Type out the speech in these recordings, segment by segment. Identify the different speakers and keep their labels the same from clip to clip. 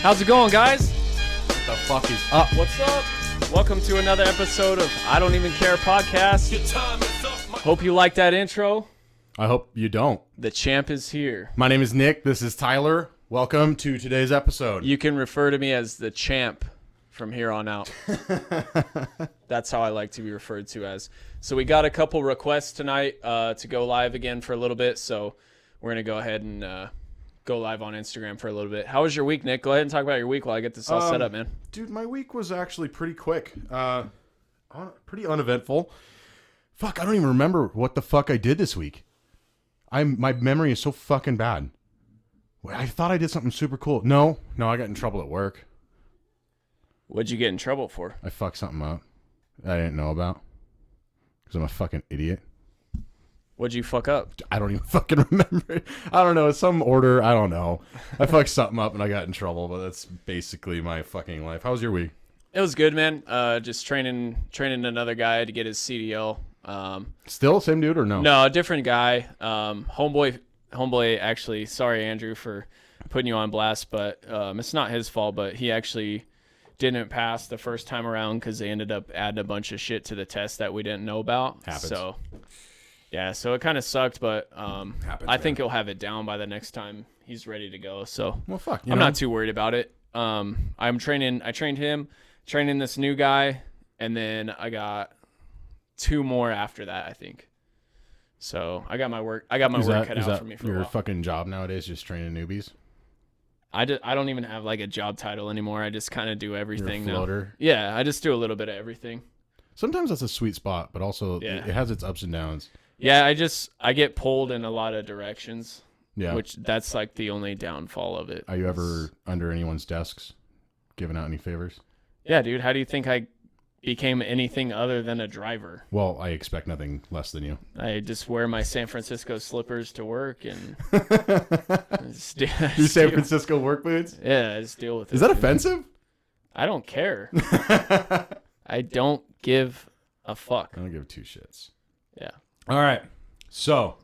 Speaker 1: How's it going, guys?
Speaker 2: What the fuck is up?
Speaker 1: What's up? Welcome to another episode of I Don't Even Care podcast. Hope you like that intro.
Speaker 2: I hope you don't.
Speaker 1: The champ is here.
Speaker 2: My name is Nick. This is Tyler. Welcome to today's episode.
Speaker 1: You can refer to me as the champ from here on out. That's how I like to be referred to as. So we got a couple requests tonight to go live again for a little bit. So we're going to go ahead and go live on Instagram for a little bit. How was your week, Nick? Go ahead and talk about your week while I get this all set up, man.
Speaker 2: Dude, my week was actually pretty quick. Pretty uneventful. Fuck, I don't even remember what the fuck I did this week. My memory is so fucking bad. I thought I did something super cool. No, I got in trouble at work.
Speaker 1: What'd you get in trouble for?
Speaker 2: I fucked something up that I didn't know about. Because I'm a fucking idiot.
Speaker 1: What'd you fuck up?
Speaker 2: I don't even fucking remember. I don't know. Some order. I don't know. I fucked something up and I got in trouble, but that's basically my fucking life. How was your week?
Speaker 1: It was good, man. Just training another guy to get his CDL.
Speaker 2: Still same dude or no?
Speaker 1: No, a different guy. Homeboy actually, sorry, Andrew, for putting you on blast, but it's not his fault, but he actually didn't pass the first time around because they ended up adding a bunch of shit to the test that we didn't know about.
Speaker 2: Happens.
Speaker 1: So, yeah, so it kind of sucked, but
Speaker 2: Happens,
Speaker 1: I think he'll have it down by the next time he's ready to go. So,
Speaker 2: Well, fuck.
Speaker 1: I'm not too worried about it. I trained him, training this new guy, and then I got 2 more after that, I think. So I got my work cut out for me for a
Speaker 2: your
Speaker 1: while.
Speaker 2: fucking job nowadays, just training newbies?
Speaker 1: I don't even have like a job title anymore. I just kind of do everything
Speaker 2: You're a floater?
Speaker 1: now. Yeah, I just do a little bit of everything.
Speaker 2: Sometimes that's a sweet spot, but also
Speaker 1: Yeah.
Speaker 2: it has its ups and downs.
Speaker 1: Yeah, I get pulled in a lot of directions.
Speaker 2: Yeah.
Speaker 1: Which that's like the only downfall of it.
Speaker 2: Are you ever under anyone's desks giving out any favors?
Speaker 1: Yeah, dude. How do you think I became anything other than a driver?
Speaker 2: Well, I expect nothing less than you.
Speaker 1: I just wear my San Francisco slippers to work and
Speaker 2: Your San Francisco work boots?
Speaker 1: Yeah, I just deal with it.
Speaker 2: Is that offensive?
Speaker 1: I don't care. I don't give a fuck.
Speaker 2: I don't give 2 shits.
Speaker 1: Yeah.
Speaker 2: All right. So,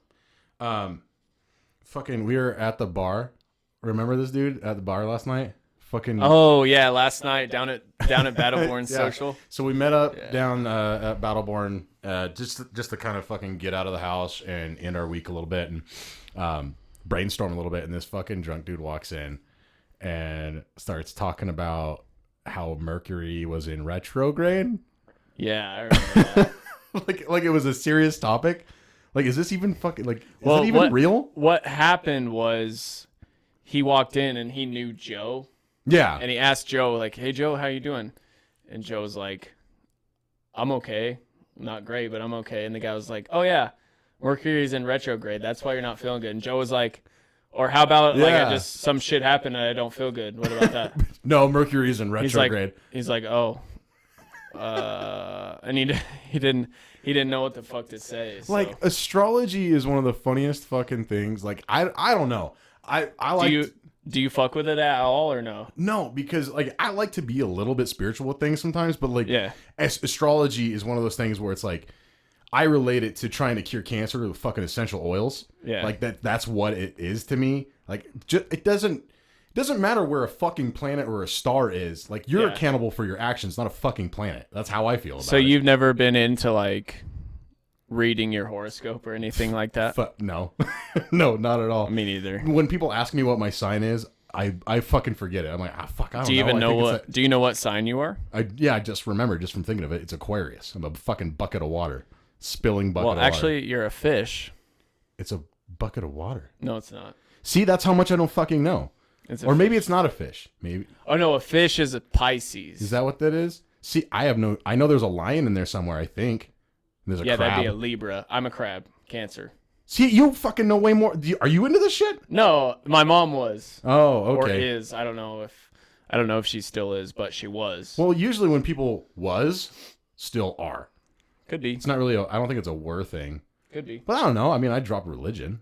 Speaker 2: fucking, we were at the bar. Remember this dude at the bar last night? Fucking.
Speaker 1: Oh yeah, last night down at Battleborn
Speaker 2: Yeah.
Speaker 1: Social.
Speaker 2: So we met up down at Battleborn, just to kind of fucking get out of the house and end our week a little bit and brainstorm a little bit. And this fucking drunk dude walks in and starts talking about how Mercury was in retrograde.
Speaker 1: Yeah, I remember that.
Speaker 2: like it was a serious topic. Like, is this even fucking is
Speaker 1: Well,
Speaker 2: it even real?
Speaker 1: What happened was he walked in and he knew Joe.
Speaker 2: Yeah.
Speaker 1: And he asked Joe, like, "Hey, Joe, how you doing?" And Joe was like, "I'm okay. Not great, but I'm okay." And the guy was like, "Oh, yeah, Mercury's in retrograde. That's why you're not feeling good." And Joe was like, "Or how about, some shit happened and I don't feel good? What about that?"
Speaker 2: No, Mercury's in retrograde.
Speaker 1: He's like, "Oh." And he didn't know what the fuck to say. So.
Speaker 2: Like, astrology is one of the funniest fucking things. Like, I don't know. I like...
Speaker 1: Do you fuck with it at all or no?
Speaker 2: No, because like I like to be a little bit spiritual with things sometimes, but like astrology is one of those things where it's like I relate it to trying to cure cancer with fucking essential oils.
Speaker 1: Yeah.
Speaker 2: Like that's what it is to me. Like it doesn't matter where a fucking planet or a star is. Like you're accountable for your actions, not a fucking planet. That's how I feel about it.
Speaker 1: So you've never been into like reading your horoscope or anything like that?
Speaker 2: No. No, not at all.
Speaker 1: Me neither.
Speaker 2: When people ask me what my sign is, I fucking forget it. I'm like, fuck, I don't know.
Speaker 1: Do you even know do you know what sign you are?
Speaker 2: I just remember just from thinking of it. It's Aquarius. I'm a fucking bucket of water. Spilling bucket of water.
Speaker 1: Well, actually, you're a fish.
Speaker 2: It's a bucket of water.
Speaker 1: No, it's not.
Speaker 2: See, that's how much I don't fucking know. Or maybe it's not a fish. Maybe.
Speaker 1: Oh, no, a fish is a Pisces.
Speaker 2: Is that what that is? See, I know there's a lion in there somewhere, I think. There's a crab.
Speaker 1: That'd be a Libra. I'm a crab. Cancer.
Speaker 2: See, you fucking know way more. Are you into this shit?
Speaker 1: No, my mom was.
Speaker 2: Oh, okay.
Speaker 1: Or is. I don't know if she still is, but she was.
Speaker 2: Well, usually when people still are.
Speaker 1: Could be.
Speaker 2: It's not really I don't think it's a were thing.
Speaker 1: Could be.
Speaker 2: But I don't know. I mean, I dropped religion.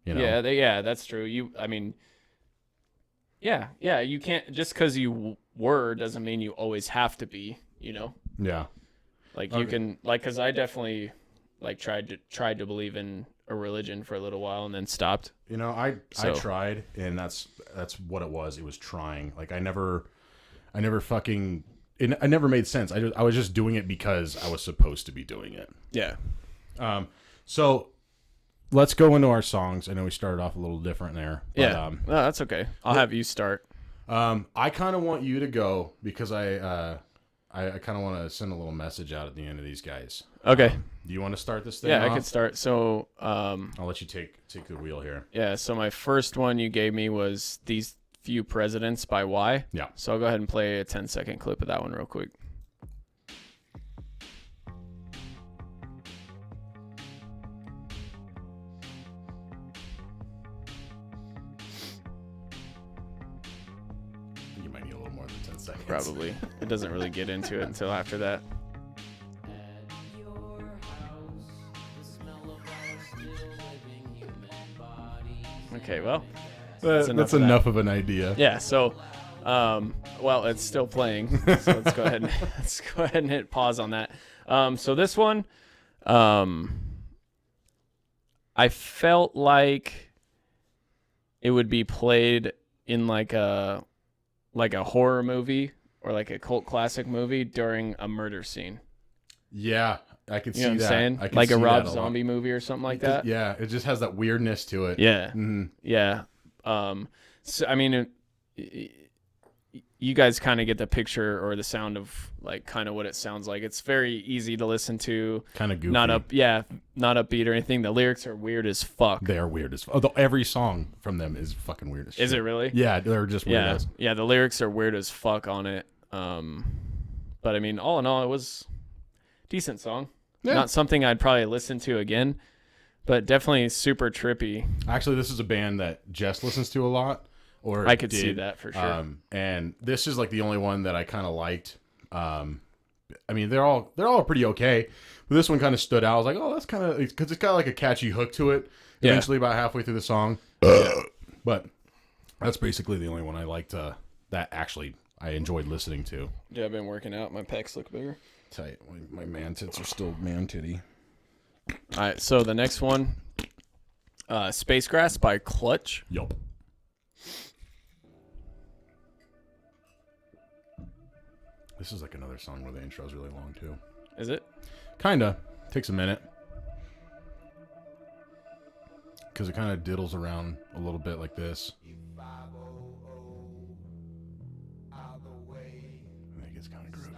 Speaker 2: You know?
Speaker 1: Yeah, that's true. You can't, just because you were doesn't mean you always have to be, you know?
Speaker 2: Yeah.
Speaker 1: Like you can, like, because I definitely like tried to believe in a religion for a little while and then stopped.
Speaker 2: You know, I tried, and that's what it was. It was trying. Like I never fucking. I never made sense. I was just doing it because I was supposed to be doing it.
Speaker 1: Yeah.
Speaker 2: So let's go into our songs. I know we started off a little different there. But,
Speaker 1: yeah. No, that's okay. I'll have you start.
Speaker 2: I kind of want you to go because I kind of want to send a little message out at the end of these guys.
Speaker 1: Okay.
Speaker 2: Do you want to start this thing?
Speaker 1: Yeah,
Speaker 2: off?
Speaker 1: I could start. So,
Speaker 2: I'll let you take the wheel here.
Speaker 1: Yeah. So my first one you gave me was These Few Presidents by Y.
Speaker 2: Yeah.
Speaker 1: So I'll go ahead and play a 10-second clip of that one real quick.
Speaker 2: You might need a little more than 10 seconds.
Speaker 1: Probably. It doesn't really get into it until after that. Okay, well,
Speaker 2: that's enough of an idea.
Speaker 1: Yeah, so, well, it's still playing, so let's go ahead and hit pause on that. So this one, I felt like it would be played in like a horror movie or like a cult classic movie during a murder scene.
Speaker 2: Yeah, I could see
Speaker 1: You know what I'm
Speaker 2: that.
Speaker 1: saying? Like a Rob Zombie movie or something like that.
Speaker 2: Yeah, it just has that weirdness to it.
Speaker 1: Yeah.
Speaker 2: Mm-hmm.
Speaker 1: Yeah. So I mean, you guys kind of get the picture or the sound of like kind of what it sounds like. It's very easy to listen to.
Speaker 2: Kind of goofy.
Speaker 1: Not upbeat or anything. The lyrics are weird as fuck.
Speaker 2: They are weird as fuck. Although every song from them is fucking weird as shit.
Speaker 1: Is it really?
Speaker 2: Yeah, they're just weird as.
Speaker 1: Yeah, the lyrics are weird as fuck on it. But I mean, all in all, it was a decent song. Yeah. Not something I'd probably listen to again, but definitely super trippy.
Speaker 2: Actually, this is a band that Jess listens to a lot. Or
Speaker 1: I could see that for sure.
Speaker 2: And this is like the only one that I kind of liked. I mean, they're all pretty okay, but this one kind of stood out. I was like, oh, that's kind of because it's got like a catchy hook to it.
Speaker 1: Yeah.
Speaker 2: Eventually, about halfway through the song, but that's basically the only one I liked. That actually I enjoyed listening to.
Speaker 1: Yeah, I've been working out. My pecs look bigger.
Speaker 2: Tight. My man tits are still man titty.
Speaker 1: All right, so the next one, Space Grass by Clutch.
Speaker 2: Yup. This is like another song where the intro is really long too.
Speaker 1: Is it?
Speaker 2: Kinda. Takes a minute. Because it kind of diddles around a little bit like this. I think it's kind of groovy.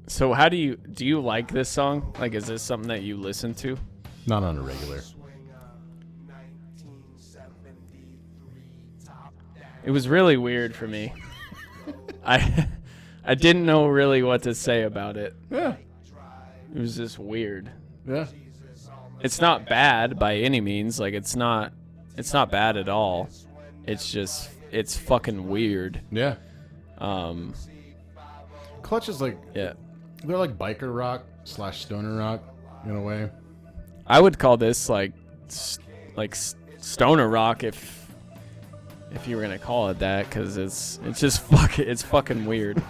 Speaker 1: So how do you like this song? Like, is this something that you listen to?
Speaker 2: Not on a regular.
Speaker 1: It was really weird for me. I didn't know really what to say about it.
Speaker 2: Yeah.
Speaker 1: It was just weird.
Speaker 2: Yeah.
Speaker 1: It's not bad by any means. Like it's not bad at all. It's fucking weird.
Speaker 2: Yeah. Clutch is like
Speaker 1: yeah.
Speaker 2: They're like biker rock / stoner rock in a way.
Speaker 1: I would call this like stoner rock if you were gonna call it that, because it's fucking weird.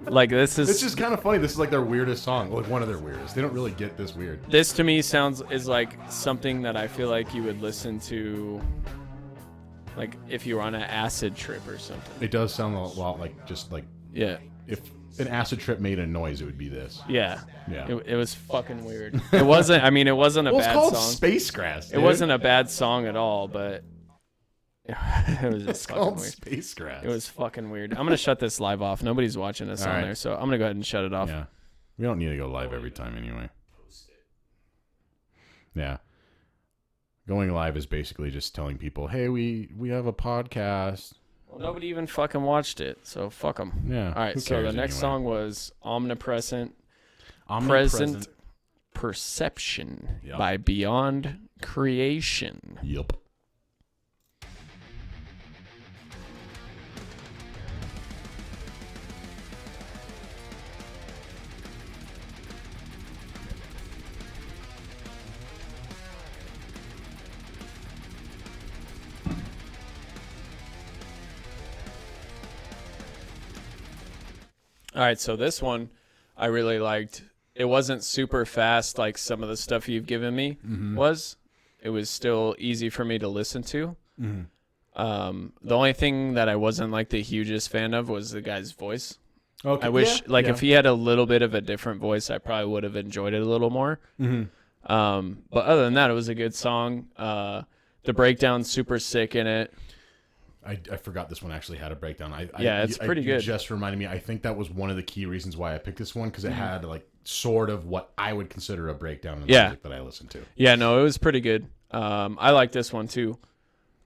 Speaker 1: Like this is.
Speaker 2: It's just kind of funny. This is like their weirdest song, like one of their weirdest. They don't really get this weird.
Speaker 1: This to me is like something that I feel like you would listen to, like if you were on an acid trip or something.
Speaker 2: It does sound a lot like just like
Speaker 1: yeah.
Speaker 2: If an acid trip made a noise, it would be this.
Speaker 1: Yeah.
Speaker 2: Yeah.
Speaker 1: It was fucking weird. It wasn't. I mean, it wasn't a bad song.
Speaker 2: It's called Space Grass. Dude.
Speaker 1: It wasn't a bad song at all, but. It was just fucking weird.
Speaker 2: Space Grass.
Speaker 1: It was fucking weird. I'm gonna shut this live off. Nobody's watching us on there, so I'm gonna go ahead and shut it off.
Speaker 2: Yeah, we don't need to go live every time anyway. Yeah, going live is basically just telling people, "Hey, we have a podcast."
Speaker 1: Well, nobody even fucking watched it, so fuck them.
Speaker 2: Yeah.
Speaker 1: All right. So the next song was Omnipresent Perception by Beyond Creation.
Speaker 2: Yep.
Speaker 1: All right, so this one I really liked. it wasn't super fast like some of the stuff you've given me was. It was still easy for me to listen to. The only thing that I wasn't like the hugest fan of was the guy's voice.
Speaker 2: Okay.
Speaker 1: I wish if he had a little bit of a different voice, I probably would have enjoyed it a little more. But other than that, it was a good song. The breakdown's super sick in it.
Speaker 2: I forgot this one actually had a breakdown.
Speaker 1: It's pretty good.
Speaker 2: You just reminded me. I think that was one of the key reasons why I picked this one, because it had like sort of what I would consider a breakdown of the music that I listened to. Yeah,
Speaker 1: no, it was pretty good. I like this one too.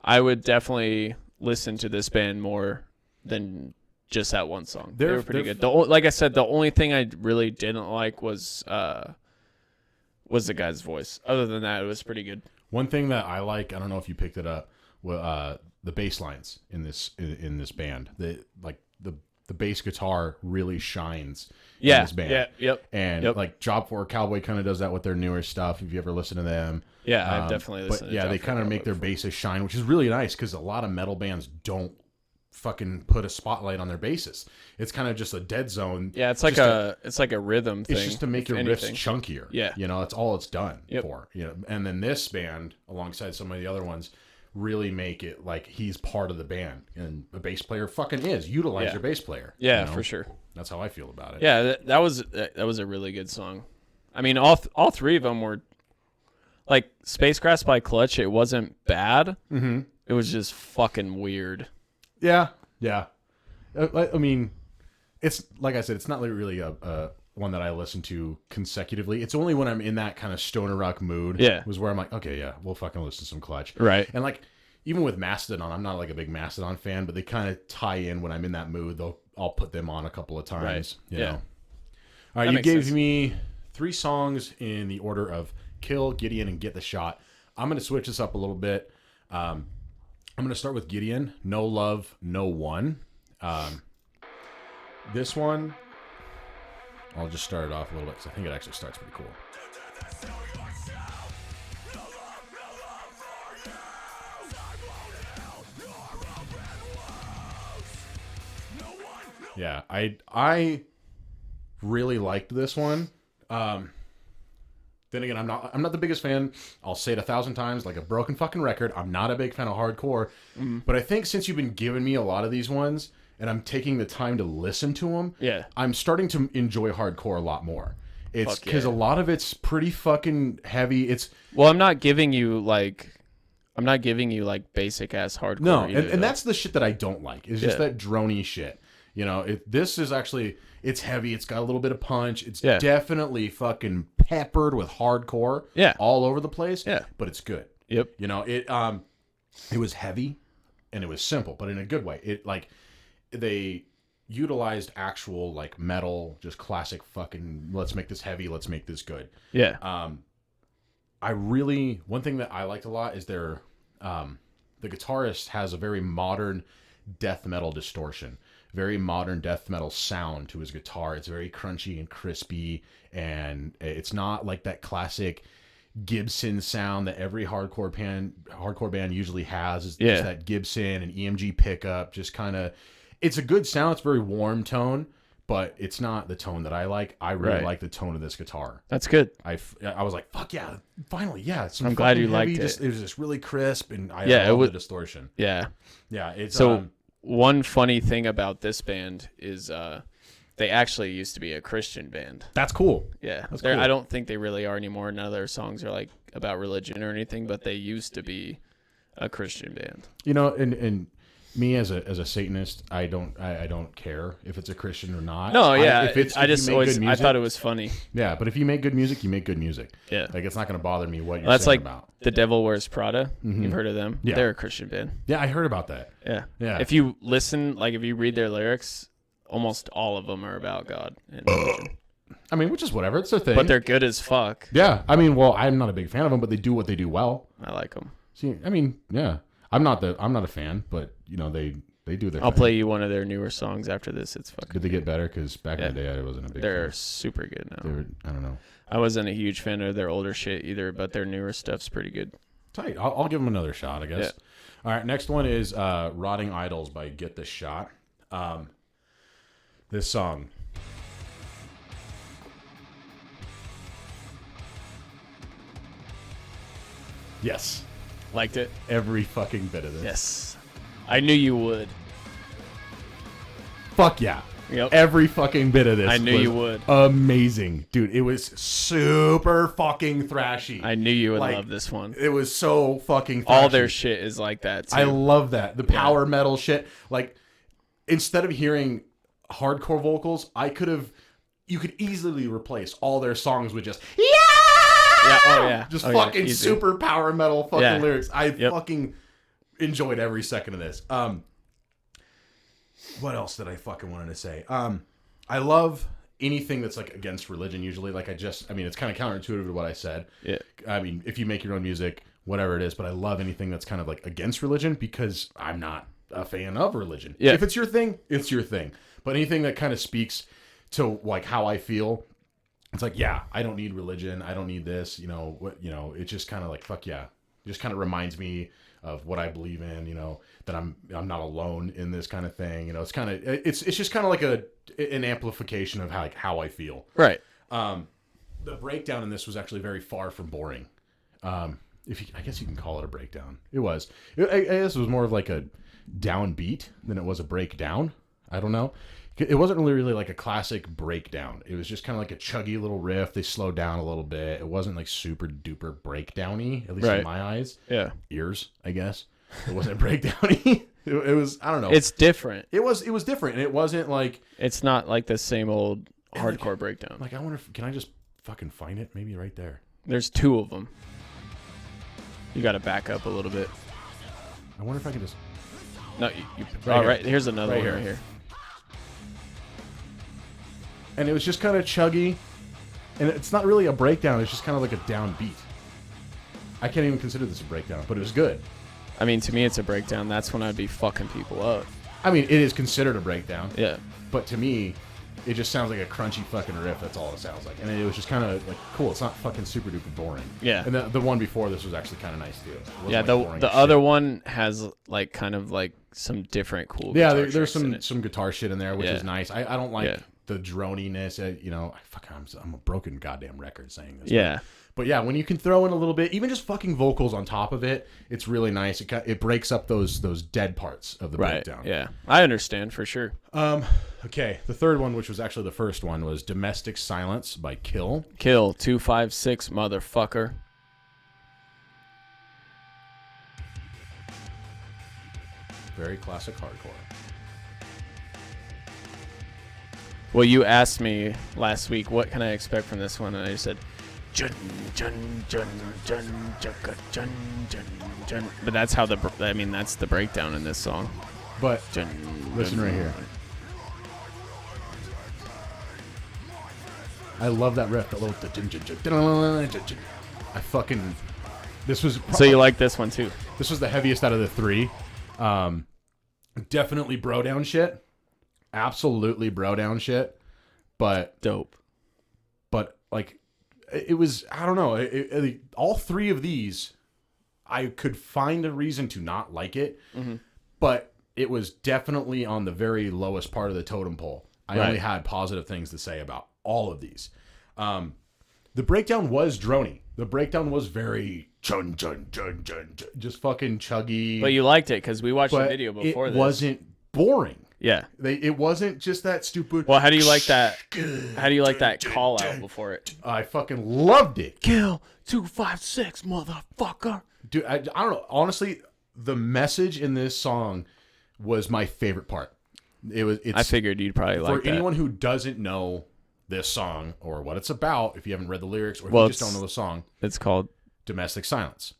Speaker 1: I would definitely listen to this band more than just that one song. They were pretty good. Like I said, the only thing I really didn't like was the guy's voice. Other than that, it was pretty good.
Speaker 2: One thing that I like, I don't know if you picked it up, the bass lines in this band. The bass guitar really shines in this band. And like Job 4 Cowboy kind of does that with their newer stuff. If you ever listen to them. Yeah,
Speaker 1: I've definitely listened to
Speaker 2: Job they kind of make their basses shine, which is really nice because a lot of metal bands don't fucking put a spotlight on their basses. It's kind of just a dead zone.
Speaker 1: Yeah, it's like a rhythm thing.
Speaker 2: It's just to make your riffs chunkier.
Speaker 1: Yeah.
Speaker 2: That's all it's done for. And then this band, alongside some of the other ones, really make it like he's part of the band, and a bass player fucking is. Utilize your bass player.
Speaker 1: Yeah, for sure.
Speaker 2: That's how I feel about it.
Speaker 1: Yeah, that was a really good song. I mean, all three of them were like Spacecraft by Clutch. It wasn't bad. It was just fucking weird.
Speaker 2: Yeah. I mean, it's like I said, it's not really a one that I listen to consecutively. It's only when I'm in that kind of stoner rock mood. Was where I'm like, okay, yeah, we'll fucking listen to some Clutch.
Speaker 1: Right.
Speaker 2: And like, even with Mastodon, I'm not like a big Mastodon fan, but they kind of tie in when I'm in that mood. I'll put them on a couple of times.
Speaker 1: Right.
Speaker 2: You know. All right, you gave me 3 songs in the order of Kill, Gideon, and Get the Shot. I'm going to switch this up a little bit. I'm going to start with Gideon. No Love, No One. This one, I'll just start it off a little bit because I think it actually starts pretty cool. Yeah, I really liked this one. Then again, I'm not the biggest fan. I'll say it 1,000 times, like a broken fucking record. I'm not a big fan of hardcore. But I think since you've been giving me a lot of these ones, and I'm taking the time to listen to them, I'm starting to enjoy hardcore a lot more. It's because a lot of it's pretty fucking heavy.
Speaker 1: I'm not giving you like basic ass hardcore.
Speaker 2: No, and that's the shit that I don't like. Is just that drony shit. This is actually, it's heavy. It's got a little bit of punch. It's definitely fucking peppered with hardcore. All over the place. But it's good.
Speaker 1: Yep.
Speaker 2: It was heavy and it was simple, but in a good way. It like they utilized actual like metal, just classic fucking, let's make this heavy, let's make this good. One thing that I liked a lot is the guitarist has a very modern death metal distortion, very modern death metal sound to his guitar. It's very crunchy and crispy, and it's not like that classic Gibson sound that every hardcore band usually has. It's just that Gibson and EMG pickup, just kind of, it's a good sound. It's very warm tone, but it's not the tone that I like. I really like the tone of this guitar.
Speaker 1: That's good.
Speaker 2: I was like, fuck yeah, finally, yeah.
Speaker 1: I'm glad you liked it.
Speaker 2: It was just really crisp, and I love the distortion.
Speaker 1: Yeah.
Speaker 2: It's
Speaker 1: so. One funny thing about this band is they actually used to be a Christian band.
Speaker 2: That's cool.
Speaker 1: Yeah. That's cool. I don't think they really are anymore. None of their songs are like about religion or anything, but they used to be a Christian band.
Speaker 2: And me as a Satanist, I don't care if it's a Christian or not.
Speaker 1: No, yeah. I thought it was funny.
Speaker 2: Yeah, but if you make good music, you make good music.
Speaker 1: Yeah.
Speaker 2: Like, it's not going to bother me what you're saying about.
Speaker 1: The Devil Wears Prada. You've heard of them?
Speaker 2: Yeah.
Speaker 1: They're a Christian band.
Speaker 2: Yeah, I heard about that.
Speaker 1: Yeah.
Speaker 2: Yeah.
Speaker 1: If you listen, like if you read their lyrics, almost all of them are about God and religion.
Speaker 2: I mean, which is whatever. It's their thing.
Speaker 1: But they're good as fuck.
Speaker 2: Yeah. I mean, well, I'm not a big fan of them, but they do what they do well.
Speaker 1: I like them.
Speaker 2: See, I mean, yeah. I'm not a fan, but they do their
Speaker 1: I'll
Speaker 2: thing.
Speaker 1: play you one of their newer songs after this. It's fucking
Speaker 2: Did they get better? Because back in the day, I wasn't a big
Speaker 1: They're
Speaker 2: fan.
Speaker 1: super good now.
Speaker 2: I don't know.
Speaker 1: I wasn't a huge fan of their older shit either, but their newer stuff's pretty good.
Speaker 2: Tight. I'll give them another shot, I guess.
Speaker 1: Yeah.
Speaker 2: All right, next one is Rotting Idols by Get the Shot. This song. Yes.
Speaker 1: Liked it?
Speaker 2: Every fucking bit of this.
Speaker 1: Yes. I knew you would.
Speaker 2: Fuck yeah.
Speaker 1: Yep.
Speaker 2: Every fucking bit of this.
Speaker 1: I knew
Speaker 2: was
Speaker 1: you would.
Speaker 2: Amazing. Dude, it was super fucking thrashy.
Speaker 1: I knew you would love this one.
Speaker 2: It was so fucking thrashy.
Speaker 1: All their shit is like that, too.
Speaker 2: I love that. The power metal shit. Like, instead of hearing hardcore vocals, you could easily replace all their songs with just, yeah!
Speaker 1: Yeah, oh yeah.
Speaker 2: Just fucking super power metal fucking lyrics. I
Speaker 1: Yep.
Speaker 2: fucking enjoyed every second of this. What else did I fucking wanted to say? I love anything that's like against religion usually. Like it's kind of counterintuitive to what I said.
Speaker 1: Yeah.
Speaker 2: I mean, if you make your own music, whatever it is, but I love anything that's kind of like against religion because I'm not a fan of religion.
Speaker 1: Yeah.
Speaker 2: If it's your thing, it's your thing. But anything that kind of speaks to like how I feel, it's like, yeah, I don't need religion. I don't need this, it's just kind of like, fuck yeah. It just kind of reminds me of what I believe in, that I'm not alone in this kind of thing. It's kind of, it's just kind of like an amplification of how I feel.
Speaker 1: Right.
Speaker 2: The breakdown in this was actually very far from boring. I guess you can call it a breakdown. It was. I guess it was more of like a downbeat than it was a breakdown. I don't know. It wasn't really like a classic breakdown. It was just kind of like a chuggy little riff. They slowed down a little bit. It wasn't like super duper breakdowny, at least in my eyes.
Speaker 1: Yeah.
Speaker 2: Ears, I guess. It wasn't breakdowny. It was, I don't know.
Speaker 1: It's different.
Speaker 2: It was different. And it wasn't like.
Speaker 1: It's not like the same old hardcore breakdown.
Speaker 2: Like, I wonder can I just fucking find it? Maybe right there.
Speaker 1: There's 2 of them. You got to back up a little bit.
Speaker 2: I wonder if I can just.
Speaker 1: No,
Speaker 2: Right
Speaker 1: here's another
Speaker 2: Right
Speaker 1: one
Speaker 2: here.
Speaker 1: right here.
Speaker 2: And it was just kind of chuggy. And it's not really a breakdown. It's just kind of like a downbeat. I can't even consider this a breakdown, but it was good.
Speaker 1: I mean, to me, it's a breakdown. That's when I'd be fucking people up.
Speaker 2: I mean, it is considered a breakdown.
Speaker 1: Yeah.
Speaker 2: But to me, it just sounds like a crunchy fucking riff. That's all it sounds like. And it was just kind of like cool. It's not fucking super duper boring.
Speaker 1: Yeah.
Speaker 2: And the one before this was actually kind of nice too.
Speaker 1: Yeah, the other one has like kind of like some different cool
Speaker 2: Yeah,
Speaker 1: guitar
Speaker 2: there's
Speaker 1: tricks in it.
Speaker 2: some guitar shit in there, which is nice. I don't like the droniness. I'm a broken goddamn record saying this.
Speaker 1: Yeah.
Speaker 2: But yeah, when you can throw in a little bit, even just fucking vocals on top of it, it's really nice. It breaks up those dead parts of the breakdown.
Speaker 1: Yeah, I understand for sure.
Speaker 2: Okay, the third one, which was actually the first one, was Domestic Silence by Kill.
Speaker 1: Kill 256 motherfucker.
Speaker 2: Very classic hardcore.
Speaker 1: Well, you asked me last week, what can I expect from this one? And I just said, jun, jun, jun, jun, jun, jun, jun, jun. But that's how that's the breakdown in this song.
Speaker 2: But
Speaker 1: Jun,
Speaker 2: listen
Speaker 1: jun,
Speaker 2: right here. I love that riff. That little. I fucking. This was.
Speaker 1: So you like this one too?
Speaker 2: This was the heaviest out of the 3. Definitely bro down shit. Absolutely bro down shit. But
Speaker 1: dope.
Speaker 2: But like, it was. I don't know. All 3 of these, I could find a reason to not like it. Mm-hmm. But it was definitely on the very lowest part of the totem pole. I only had positive things to say about all of these. The breakdown was drony. The breakdown was very chun chun chun chun, just fucking chuggy.
Speaker 1: But you liked it because we watched the video before
Speaker 2: it
Speaker 1: this.
Speaker 2: It wasn't boring.
Speaker 1: Yeah.
Speaker 2: It wasn't just that stupid.
Speaker 1: Well, how do you like that? How do you like that call out before it?
Speaker 2: I fucking loved it.
Speaker 1: Kill 256 motherfucker.
Speaker 2: Dude, I don't know. Honestly, the message in this song was my favorite part. I figured you'd probably like that. For anyone who doesn't know this song or what it's about, if you haven't read the lyrics or if you just don't know the song,
Speaker 1: it's called
Speaker 2: Domestic Silence.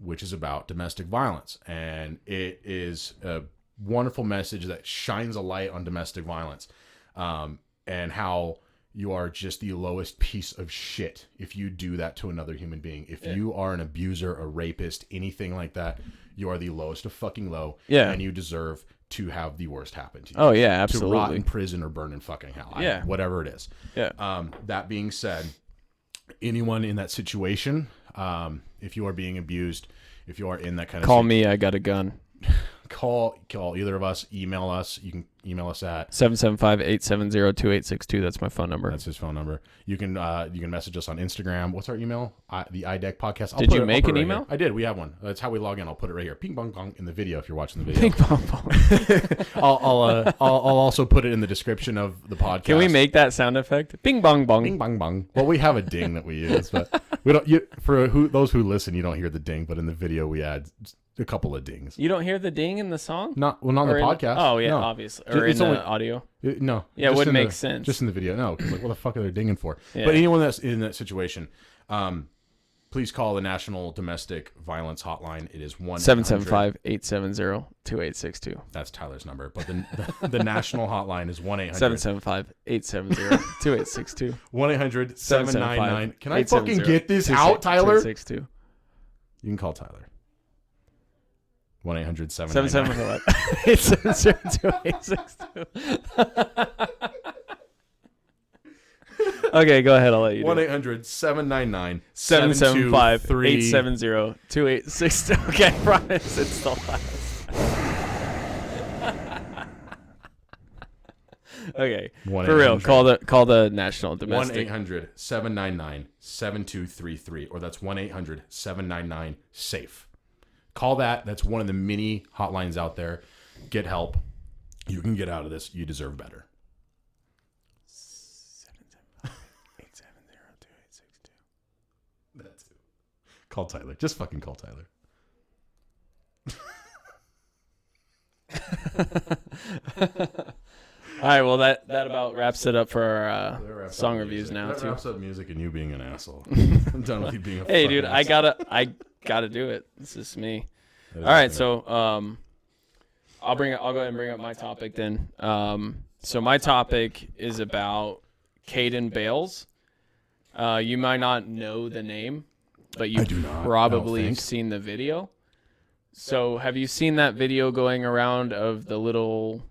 Speaker 2: Which is about domestic violence. And it is a wonderful message that shines a light on domestic violence. And how you are just the lowest piece of shit if you do that to another human being. If you are an abuser, a rapist, anything like that, you are the lowest of fucking low.
Speaker 1: Yeah.
Speaker 2: And you deserve to have the worst happen to you.
Speaker 1: Oh, yeah, absolutely.
Speaker 2: To rot in prison or burn in fucking hell. Whatever it is.
Speaker 1: Yeah.
Speaker 2: That being said, anyone in that situation, if you are being abused, if you are in that kind of
Speaker 1: Call me, I got a gun.
Speaker 2: call either of us, email us. You can email us at
Speaker 1: 775-870-2862. That's my phone number.
Speaker 2: That's his phone number. You can message us on Instagram. What's our email? The iDeck podcast.
Speaker 1: Did you make an email?
Speaker 2: Here. I did. We have one. That's how we log in. I'll put it right here. Ping bong bong in the video if you're watching the video.
Speaker 1: Ping pong pong.
Speaker 2: I'll also put it in the description of the podcast.
Speaker 1: Can we make that sound effect? Bing bong bong.
Speaker 2: Bing bong bong. Well, we have a ding that we use, but we don't. Those who listen, you don't hear the ding, but in the video we add a couple of dings.
Speaker 1: You don't hear the ding in the song?
Speaker 2: Not the podcast.
Speaker 1: Oh yeah,
Speaker 2: no.
Speaker 1: obviously. Or in the audio.
Speaker 2: No.
Speaker 1: Yeah, it wouldn't make sense.
Speaker 2: Just in the video. No, because like, what the fuck are they dinging for?
Speaker 1: Yeah.
Speaker 2: But anyone that's in that situation, please call the National Domestic Violence Hotline. It is
Speaker 1: 775-870-2862.
Speaker 2: That's Tyler's number. But the national hotline is
Speaker 1: 775-870-2862.
Speaker 2: 1-800-799. Can I fucking get this out, Tyler?
Speaker 1: 2862.
Speaker 2: You can call Tyler. 1-800-799.
Speaker 1: 775-870-2862. Okay, go ahead. I'll let you do it.
Speaker 2: 1-800-799-723.
Speaker 1: Okay, I promise it's the last. Okay, for real. Call the National Domestic.
Speaker 2: 1-800-799-7233, or that's 1-800-799-SAFE. Call that. That's one of the many hotlines out there. Get help. You can get out of this. You deserve better.
Speaker 1: 775-870-2862.
Speaker 2: That's it. Call Tyler. Just fucking call Tyler.
Speaker 1: All right, well that about wraps it up for our song reviews now
Speaker 2: that
Speaker 1: too.
Speaker 2: Wraps up music and you being an asshole. I'm done with you being a
Speaker 1: Hey dude,
Speaker 2: asshole.
Speaker 1: I gotta do it. This is me. All right, so I'll go ahead and bring up my topic then. So my topic is about Caden Bales. You might not know the name, but you probably have seen the video. So have you seen that video going around of the little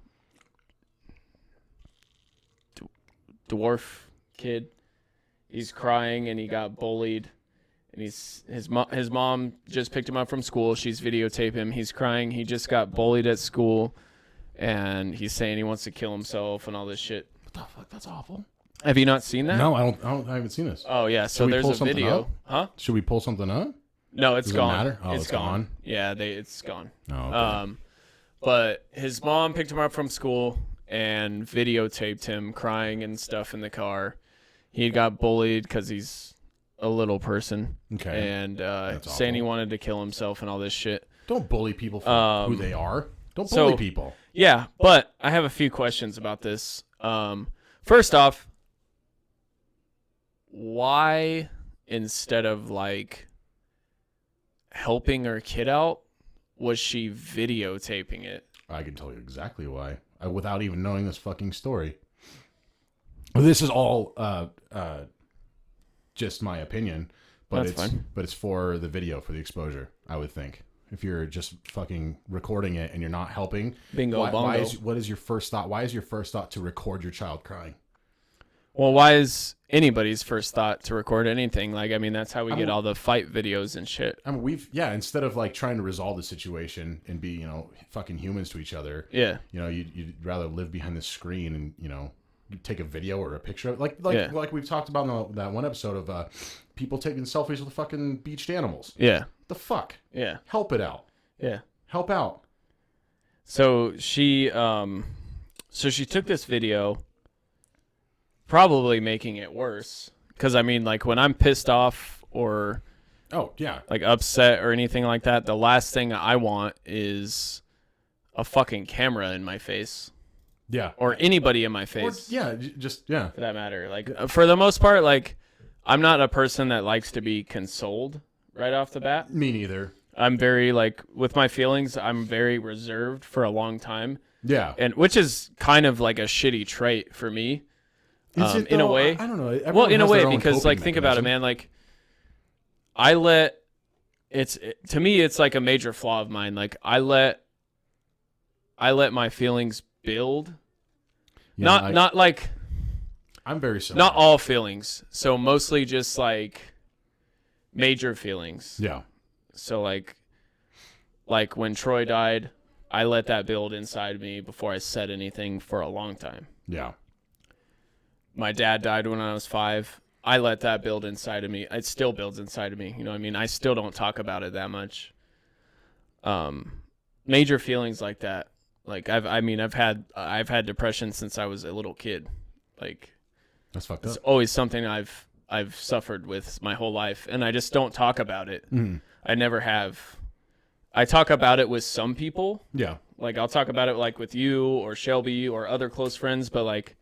Speaker 1: dwarf kid? He's crying and he got bullied, and his mom just picked him up from school. She's videotaped him. He's crying. He just got bullied at school, and he's saying he wants to kill himself and all this shit.
Speaker 2: What the fuck? That's awful.
Speaker 1: Have you not seen that?
Speaker 2: No, I haven't seen this.
Speaker 1: Oh yeah, so there's a video. Huh?
Speaker 2: Should we pull something up?
Speaker 1: No, it's gone.
Speaker 2: Does it matter? Oh,
Speaker 1: it's gone. Yeah, it's gone.
Speaker 2: Oh, okay.
Speaker 1: But his mom picked him up from school and videotaped him crying and stuff in the car. He got bullied because he's a little person.
Speaker 2: Okay.
Speaker 1: And saying he wanted to kill himself and all this shit.
Speaker 2: Don't bully people for who they are. Don't bully people.
Speaker 1: Yeah, but I have a few questions about this. First off, why instead of like helping her kid out, was she videotaping it?
Speaker 2: I can tell you exactly why, without even knowing this fucking story. This is all just my opinion, but it's for the video, for the exposure, I would think. If you're just fucking recording it and you're not helping,
Speaker 1: bingo bongo.
Speaker 2: What is your first thought? Why is your first thought to record your child crying?
Speaker 1: Well, why is anybody's first thought to record anything? Like, I mean, that's how we get all the fight videos and shit.
Speaker 2: I mean, instead of like trying to resolve the situation and be, fucking humans to each other.
Speaker 1: Yeah.
Speaker 2: You'd rather live behind the screen and, you take a video or a picture of it. Like we've talked about in that one episode of people taking selfies with fucking beached animals.
Speaker 1: Yeah.
Speaker 2: What the fuck?
Speaker 1: Yeah.
Speaker 2: Help it out.
Speaker 1: Yeah.
Speaker 2: Help out.
Speaker 1: So she took this video, probably making it worse. Because, I mean, like, when I'm pissed off or like upset or anything like that, the last thing I want is a fucking camera in my face.
Speaker 2: Yeah.
Speaker 1: Or anybody in my face.
Speaker 2: For
Speaker 1: that matter. Like, for the most part, like, I'm not a person that likes to be consoled right off the bat.
Speaker 2: Me neither.
Speaker 1: I'm very, like, with my feelings, I'm very reserved for a long time.
Speaker 2: Yeah.
Speaker 1: And which is kind of like a shitty trait for me.
Speaker 2: Is it,
Speaker 1: in a way.
Speaker 2: I don't know. Everyone
Speaker 1: well, in a
Speaker 2: has
Speaker 1: way,
Speaker 2: their own
Speaker 1: because like
Speaker 2: coping
Speaker 1: think about it,
Speaker 2: mechanism.
Speaker 1: man. Like, to me, it's like a major flaw of mine. Like, I let my feelings build.
Speaker 2: Yeah,
Speaker 1: Not like.
Speaker 2: I'm very similar.
Speaker 1: Not all feelings. So mostly just like major feelings.
Speaker 2: Yeah.
Speaker 1: So like when Troy died, I let that build inside me before I said anything for a long time.
Speaker 2: Yeah.
Speaker 1: My dad died when I was 5. I let that build inside of me. It still builds inside of me. You know what I mean? I still don't talk about it that much. Major feelings like that. Like I've had depression since I was a little kid. Like
Speaker 2: That's fucked
Speaker 1: it's
Speaker 2: up.
Speaker 1: always something I've suffered with my whole life, and I just don't talk about it. I never have. I talk about it with some people.
Speaker 2: Yeah.
Speaker 1: Like I'll talk about it like with you or Shelby or other close friends, but like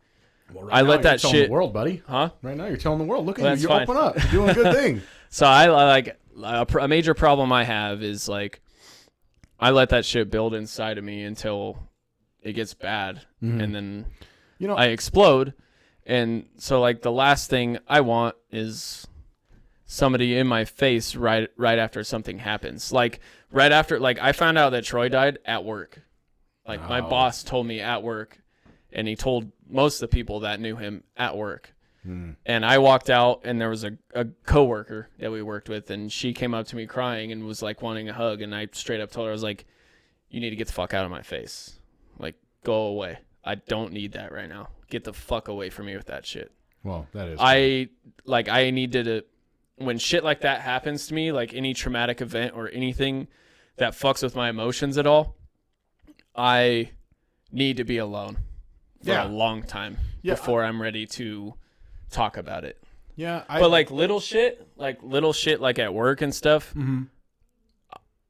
Speaker 2: Well,
Speaker 1: I let that
Speaker 2: telling
Speaker 1: shit.
Speaker 2: the world, buddy.
Speaker 1: Huh?
Speaker 2: Right now, you're telling the world. Look at
Speaker 1: Well,
Speaker 2: you. You
Speaker 1: that's
Speaker 2: open up. You're doing a good thing.
Speaker 1: So I like a major problem I have is like I let that shit build inside of me until it gets bad, and then I explode. And so like the last thing I want is somebody in my face right after something happens. Like right after, like I found out that Troy died at work. Like my boss told me at work, and he told most of the people that knew him at work. And I walked out, and there was a coworker that we worked with, and she came up to me crying and was like wanting a hug, and I straight up told her, I was like, you need to get the fuck out of my face. Like, go away. I don't need that right now. Get the fuck away from me with that shit.
Speaker 2: Well, that is.
Speaker 1: I need to, when shit like that happens to me, like any traumatic event or anything that fucks with my emotions at all, I need to be alone for a long time before I'm ready to talk about it.
Speaker 2: Yeah.
Speaker 1: But like little shit like at work and stuff,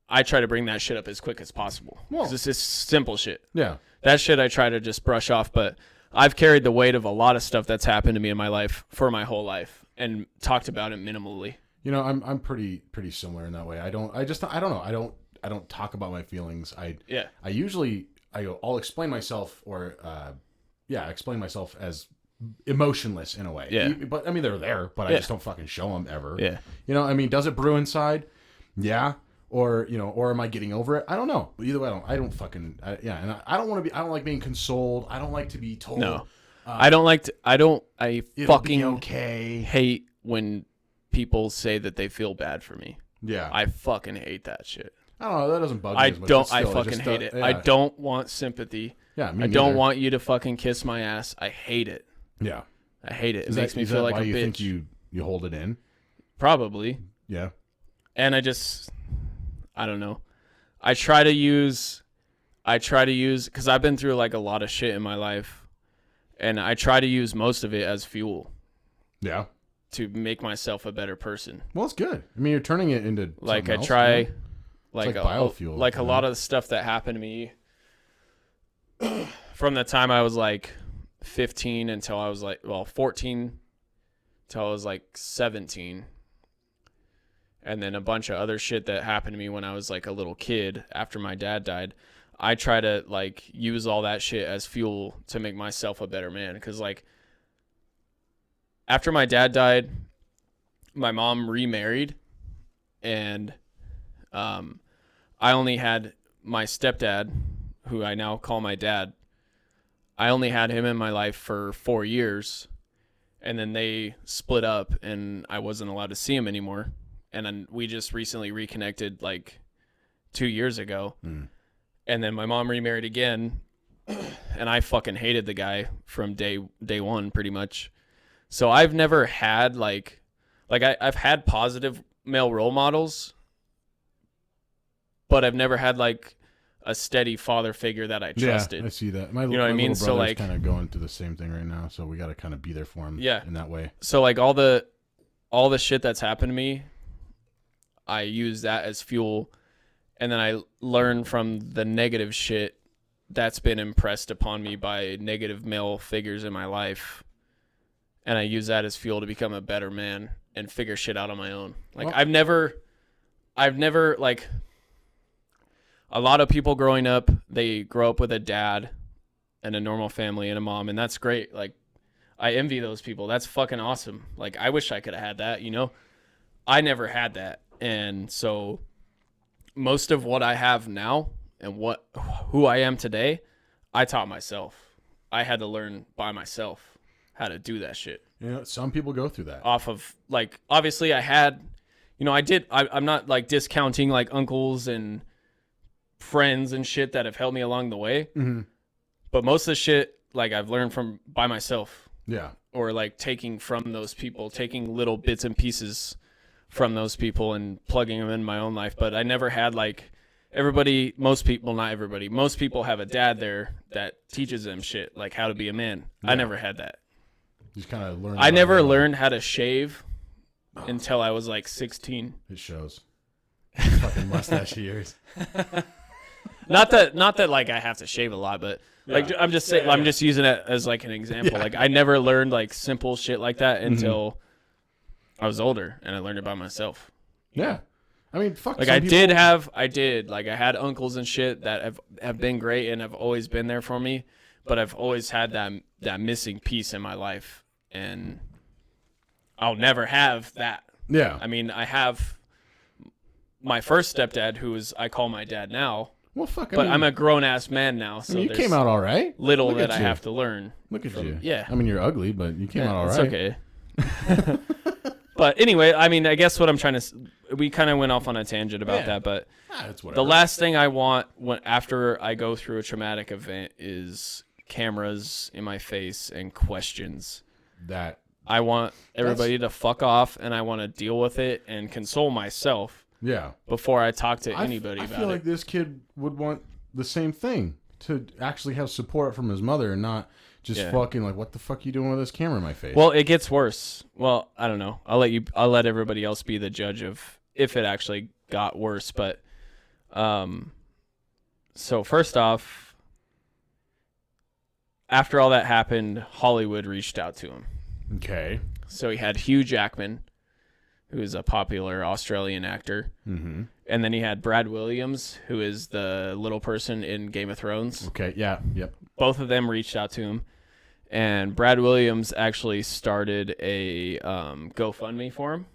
Speaker 1: I try to bring that shit up as quick as possible.
Speaker 2: Well,
Speaker 1: it's just simple shit.
Speaker 2: Yeah.
Speaker 1: That shit I try to just brush off, but I've carried the weight of a lot of stuff that's happened to me in my life for my whole life and talked about it minimally.
Speaker 2: You know, I'm pretty similar in that way. I don't know. I don't talk about my feelings. I'll explain myself explain myself as emotionless in a way.
Speaker 1: Yeah.
Speaker 2: But I mean, they're there, but I just don't fucking show them ever.
Speaker 1: Yeah.
Speaker 2: You know, I mean, does it brew inside? Yeah. Or, you know, or am I getting over it? I don't know. But either way, I don't like being consoled. I don't like to be told.
Speaker 1: No. I fucking
Speaker 2: okay.
Speaker 1: hate when people say that they feel bad for me.
Speaker 2: Yeah.
Speaker 1: I fucking hate that shit.
Speaker 2: I don't know. That doesn't bug me as much.
Speaker 1: I fucking hate it.
Speaker 2: Yeah.
Speaker 1: I don't want sympathy.
Speaker 2: Yeah, me
Speaker 1: I don't
Speaker 2: neither.
Speaker 1: want you to fucking kiss my ass. I hate it.
Speaker 2: Yeah.
Speaker 1: I hate it. It
Speaker 2: Is
Speaker 1: makes me
Speaker 2: is
Speaker 1: feel
Speaker 2: that
Speaker 1: like
Speaker 2: why
Speaker 1: a
Speaker 2: you
Speaker 1: bitch.
Speaker 2: think you hold it in?
Speaker 1: Probably.
Speaker 2: Yeah.
Speaker 1: And I don't know. I try to use, because I've been through like a lot of shit in my life, and I try to use most of it as fuel.
Speaker 2: Yeah.
Speaker 1: To make myself a better person.
Speaker 2: Well, it's good. I mean, you're turning it into
Speaker 1: like I
Speaker 2: else,
Speaker 1: try,
Speaker 2: you know?
Speaker 1: like
Speaker 2: biofuel.
Speaker 1: Like a lot of the stuff that happened to me from the time I was like 15 until I was like 14 until I was like 17. And then a bunch of other shit that happened to me when I was like a little kid after my dad died. I try to like use all that shit as fuel to make myself a better man. Cause like after my dad died, my mom remarried, and I only had my stepdad, who I now call my dad. I only had him in my life for 4 years, and then they split up and I wasn't allowed to see him anymore. And then we just recently reconnected like 2 years ago. And then my mom remarried again, and I fucking hated the guy from day one pretty much. So I've never had I've had positive male role models, but I've never had like a steady father figure that I trusted.
Speaker 2: Yeah, I see that.
Speaker 1: You know what I mean?
Speaker 2: So like, kind of going through the same thing right now, so we got to kind of be there for him. In that way.
Speaker 1: So like all the shit that's happened to me, I use that as fuel, and then I learn from the negative shit that's been impressed upon me by negative male figures in my life, and I use that as fuel to become a better man and figure shit out on my own. Like I've never like, a lot of people growing up, they grow up with a dad and a normal family and a mom, and that's great. Like I envy those people. That's fucking awesome. Like I wish I could have had that, you know? I never had that. And so most of what I have now and who I am today, I taught myself. I had to learn by myself how to do that shit.
Speaker 2: You know, some people go through that.
Speaker 1: Off of like, obviously I had, you know, I'm not like discounting like uncles and friends and shit that have helped me along the way.
Speaker 2: Mm-hmm.
Speaker 1: But most of the shit, like, I've learned from by myself.
Speaker 2: Yeah.
Speaker 1: Or like taking from those people, taking little bits and pieces from those people and plugging them in my own life. But I never had like most people have a dad there that teaches them shit, like how to be a man. Yeah. I never had that.
Speaker 2: You just kind of learned.
Speaker 1: I never learned how to shave until I was like 16.
Speaker 2: It shows. Fucking mustache years.
Speaker 1: Not that like I have to shave a lot, but like I'm just saying, I'm just using it as like an example. Yeah. Like I never learned like simple shit like that until I was older and I learned it by myself.
Speaker 2: Yeah. I mean, fuck.
Speaker 1: Like I had uncles and shit that have been great and have always been there for me, but I've always had that missing piece in my life, and I'll never have that.
Speaker 2: Yeah.
Speaker 1: I mean, I have my first stepdad, who I call my dad now.
Speaker 2: Well, fuck.
Speaker 1: I'm a grown ass man now, so
Speaker 2: you came out all right.
Speaker 1: Little that I have to learn.
Speaker 2: Look at you.
Speaker 1: Yeah.
Speaker 2: I mean, you're ugly, but you came out all right.
Speaker 1: It's okay. But anyway, I mean, I guess what I'm trying to, we kind of went off on a tangent about that, but the last thing I want after I go through a traumatic event is cameras in my face and questions.
Speaker 2: That
Speaker 1: I want everybody to fuck off, and I want to deal with it and console myself.
Speaker 2: Yeah.
Speaker 1: Before I talk to anybody about it.
Speaker 2: I feel like this kid would want the same thing, to actually have support from his mother and not just fucking like, what the fuck you doing with this camera in my face?
Speaker 1: Well, it gets worse. Well, I don't know. I'll let everybody else be the judge of if it actually got worse. But, so first off, after all that happened, Hollywood reached out to him.
Speaker 2: Okay.
Speaker 1: So he had Hugh Jackman, who is a popular Australian actor.
Speaker 2: Mm-hmm.
Speaker 1: And then he had Brad Williams, who is the little person in Game of Thrones.
Speaker 2: Okay, yeah, yep.
Speaker 1: Both of them reached out to him. And Brad Williams actually started a GoFundMe for him.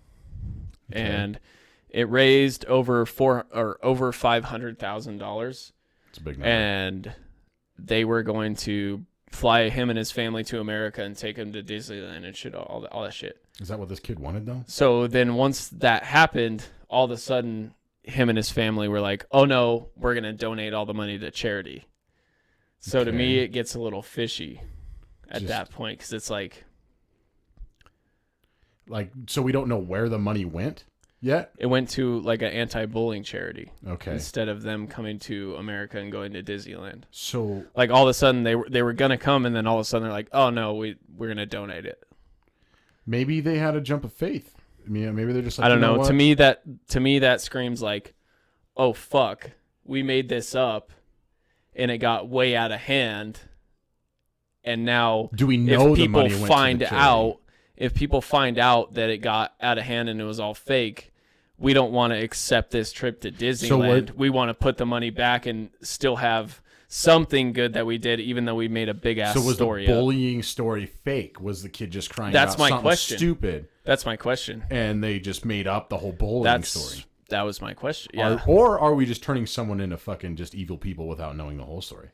Speaker 1: Okay. And it raised over $500,000.
Speaker 2: It's a big number.
Speaker 1: And they were going to fly him and his family to America and take him to Disneyland and shit, all that shit.
Speaker 2: Is that what this kid wanted, though?
Speaker 1: So then once that happened, all of a sudden, him and his family were like, oh, no, we're going to donate all the money to charity. So to me, it gets a little fishy at that point, because it's like,
Speaker 2: so we don't know where the money went yet?
Speaker 1: It went to like an anti-bullying charity.
Speaker 2: Okay.
Speaker 1: Instead of them coming to America and going to Disneyland.
Speaker 2: So
Speaker 1: like all of a sudden they were going to come, and then all of a sudden they're like, oh no, we're going to donate it.
Speaker 2: Maybe they had a jump of faith. I mean, maybe they're just like,
Speaker 1: I don't know. To me that screams like, oh fuck, we made this up and it got way out of hand. And now,
Speaker 2: do we know
Speaker 1: if people
Speaker 2: the money
Speaker 1: find out, if people find out that it got out of hand and it was all fake, we don't want to accept this trip to Disneyland. We want to put the money back and still have something good that we did, even though we made a big ass story.
Speaker 2: So was the bullying story fake? Was the kid just crying out something stupid?
Speaker 1: That's my question.
Speaker 2: And they just made up the whole bullying story.
Speaker 1: That was my question. Yeah.
Speaker 2: Or are we just turning someone into fucking just evil people without knowing the whole story?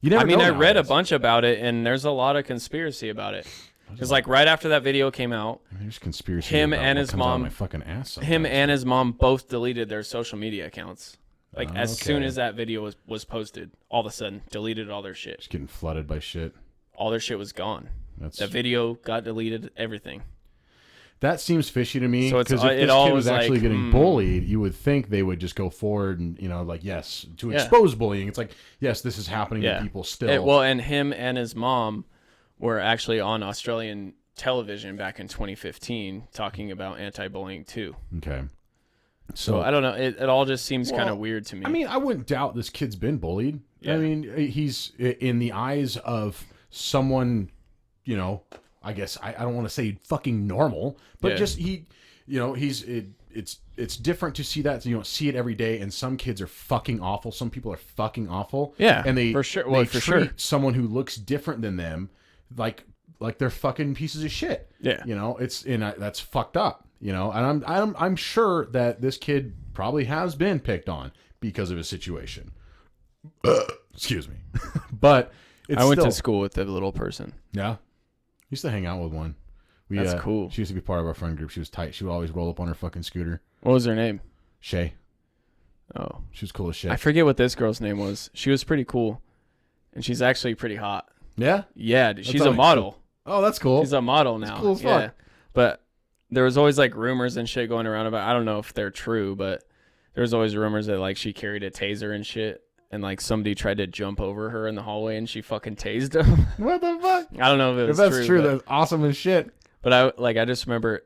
Speaker 2: You never
Speaker 1: I read a bunch about it, and there's a lot of conspiracy about it. Because like right after that video came out,
Speaker 2: there's conspiracy.
Speaker 1: Him and his mom,
Speaker 2: my fucking ass.
Speaker 1: Him and his mom both deleted their social media accounts. Like as soon as that video was posted, all of a sudden deleted all their shit.
Speaker 2: Just getting flooded by shit.
Speaker 1: All their shit was gone. That video got deleted. Everything.
Speaker 2: That seems fishy to me.
Speaker 1: So
Speaker 2: because if this kid was actually getting bullied, you would think they would just go forward and to expose bullying. It's like, yes, this is happening to people still.
Speaker 1: And him and his mom were actually on Australian television back in 2015 talking about anti-bullying too.
Speaker 2: Okay.
Speaker 1: So I don't know. It all just seems kind of weird to me.
Speaker 2: I mean, I wouldn't doubt this kid's been bullied. Yeah. I mean, he's in the eyes of someone, I guess I don't want to say fucking normal, but just it's different to see that. You don't see it every day, and some kids are fucking awful. Some people are fucking awful.
Speaker 1: Yeah,
Speaker 2: and they
Speaker 1: for sure. Well,
Speaker 2: they treat someone who looks different than them like they're fucking pieces of shit.
Speaker 1: Yeah,
Speaker 2: that's fucked up. And I'm sure that this kid probably has been picked on because of his situation. Excuse me, but
Speaker 1: I went to school with the little person.
Speaker 2: Yeah. Used to hang out with one.
Speaker 1: That's cool.
Speaker 2: She used to be part of our friend group. She was tight. She would always roll up on her fucking scooter.
Speaker 1: What was her name?
Speaker 2: Shay.
Speaker 1: Oh,
Speaker 2: She was cool as shit.
Speaker 1: I forget what this girl's name was. She was pretty cool, and she's actually pretty hot.
Speaker 2: Yeah?
Speaker 1: Yeah, she's a model.
Speaker 2: Oh, that's cool.
Speaker 1: She's a model now.
Speaker 2: That's cool as
Speaker 1: yeah.
Speaker 2: fuck.
Speaker 1: But there was always like rumors and shit going around about. I don't know if they're true, but there was always rumors that like she carried a taser and shit, and like somebody tried to jump over her in the hallway and she fucking tased him.
Speaker 2: What the fuck?
Speaker 1: I don't know if it was
Speaker 2: If that's true,
Speaker 1: but,
Speaker 2: that's awesome as shit.
Speaker 1: But I just remember,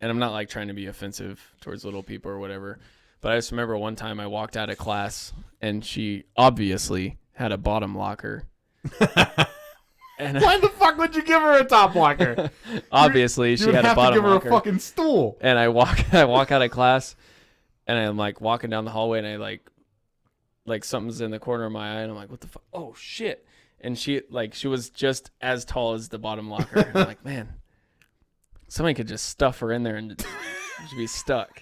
Speaker 1: and I'm not like trying to be offensive towards little people or whatever, but I just remember one time I walked out of class and she obviously had a bottom locker. And
Speaker 2: Why the fuck would you give her a top locker?
Speaker 1: Obviously, she had a bottom locker. You would have to give her
Speaker 2: a fucking stool.
Speaker 1: And I walk out of class, and I'm like walking down the hallway, and I like something's in the corner of my eye, and I'm like, what the fuck? Oh shit! And she was just as tall as the bottom locker. And I'm like, man, somebody could just stuff her in there and she'd be stuck.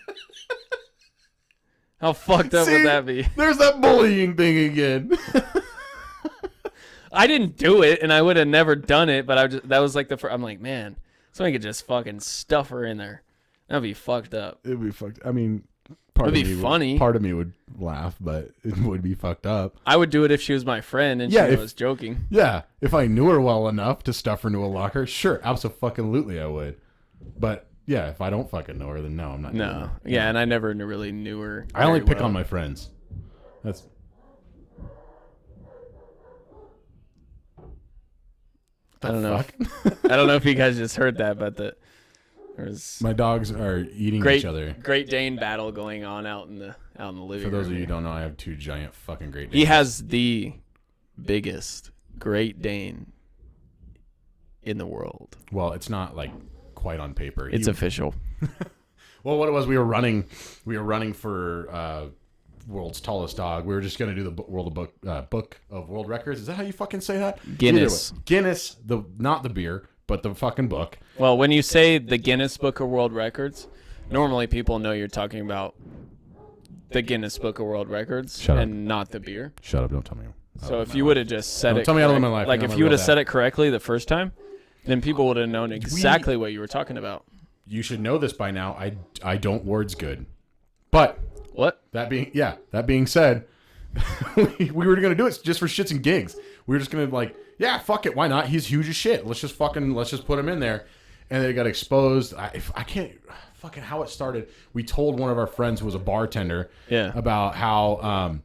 Speaker 1: How fucked up would that be?
Speaker 2: There's that bullying thing again.
Speaker 1: I didn't do it, and I would have never done it, but that was like the first. I'm like, man, somebody could just fucking stuff her in there. That'd be fucked up.
Speaker 2: It'd be fucked. I mean,
Speaker 1: it'd be funny.
Speaker 2: Part of me would laugh, but it would be fucked up.
Speaker 1: I would do it if she was my friend and she was joking.
Speaker 2: Yeah, if I knew her well enough to stuff her into a locker, sure, absolutely I would. But yeah, if I don't fucking know her, then no, I'm not.
Speaker 1: No, yeah, and I never really knew her.
Speaker 2: I only pick on my friends. That's.
Speaker 1: I don't know. I don't know if you guys just heard that, but there's
Speaker 2: my dogs are eating each other.
Speaker 1: Great Dane battle going on out in the living room.
Speaker 2: For those of you who don't know, I have 2 giant fucking Great Danes.
Speaker 1: He has the biggest Great Dane in the world.
Speaker 2: Well, it's not like quite on paper.
Speaker 1: It's official.
Speaker 2: Well, what it was, we were running for world's tallest dog. We were just gonna do the book of world records. Is that how you fucking say that?
Speaker 1: Guinness.
Speaker 2: Guinness, not the beer, but the fucking book.
Speaker 1: Well, when you say the Guinness Book of World Records, normally people know you're talking about the Guinness Book of World Records and not the beer.
Speaker 2: Shut up! Don't tell me.
Speaker 1: So if you would have just said it,
Speaker 2: tell me I live my life.
Speaker 1: Like if you would have said it correctly the first time, then people would have known exactly what you were talking about.
Speaker 2: You should know this by now. I don't words good, but.
Speaker 1: What?
Speaker 2: That being said, we were going to do it just for shits and gigs. We were just going to yeah, fuck it. Why not? He's huge as shit. Let's just put him in there. And then it got exposed. I can't fucking how it started. We told one of our friends who was a bartender about how,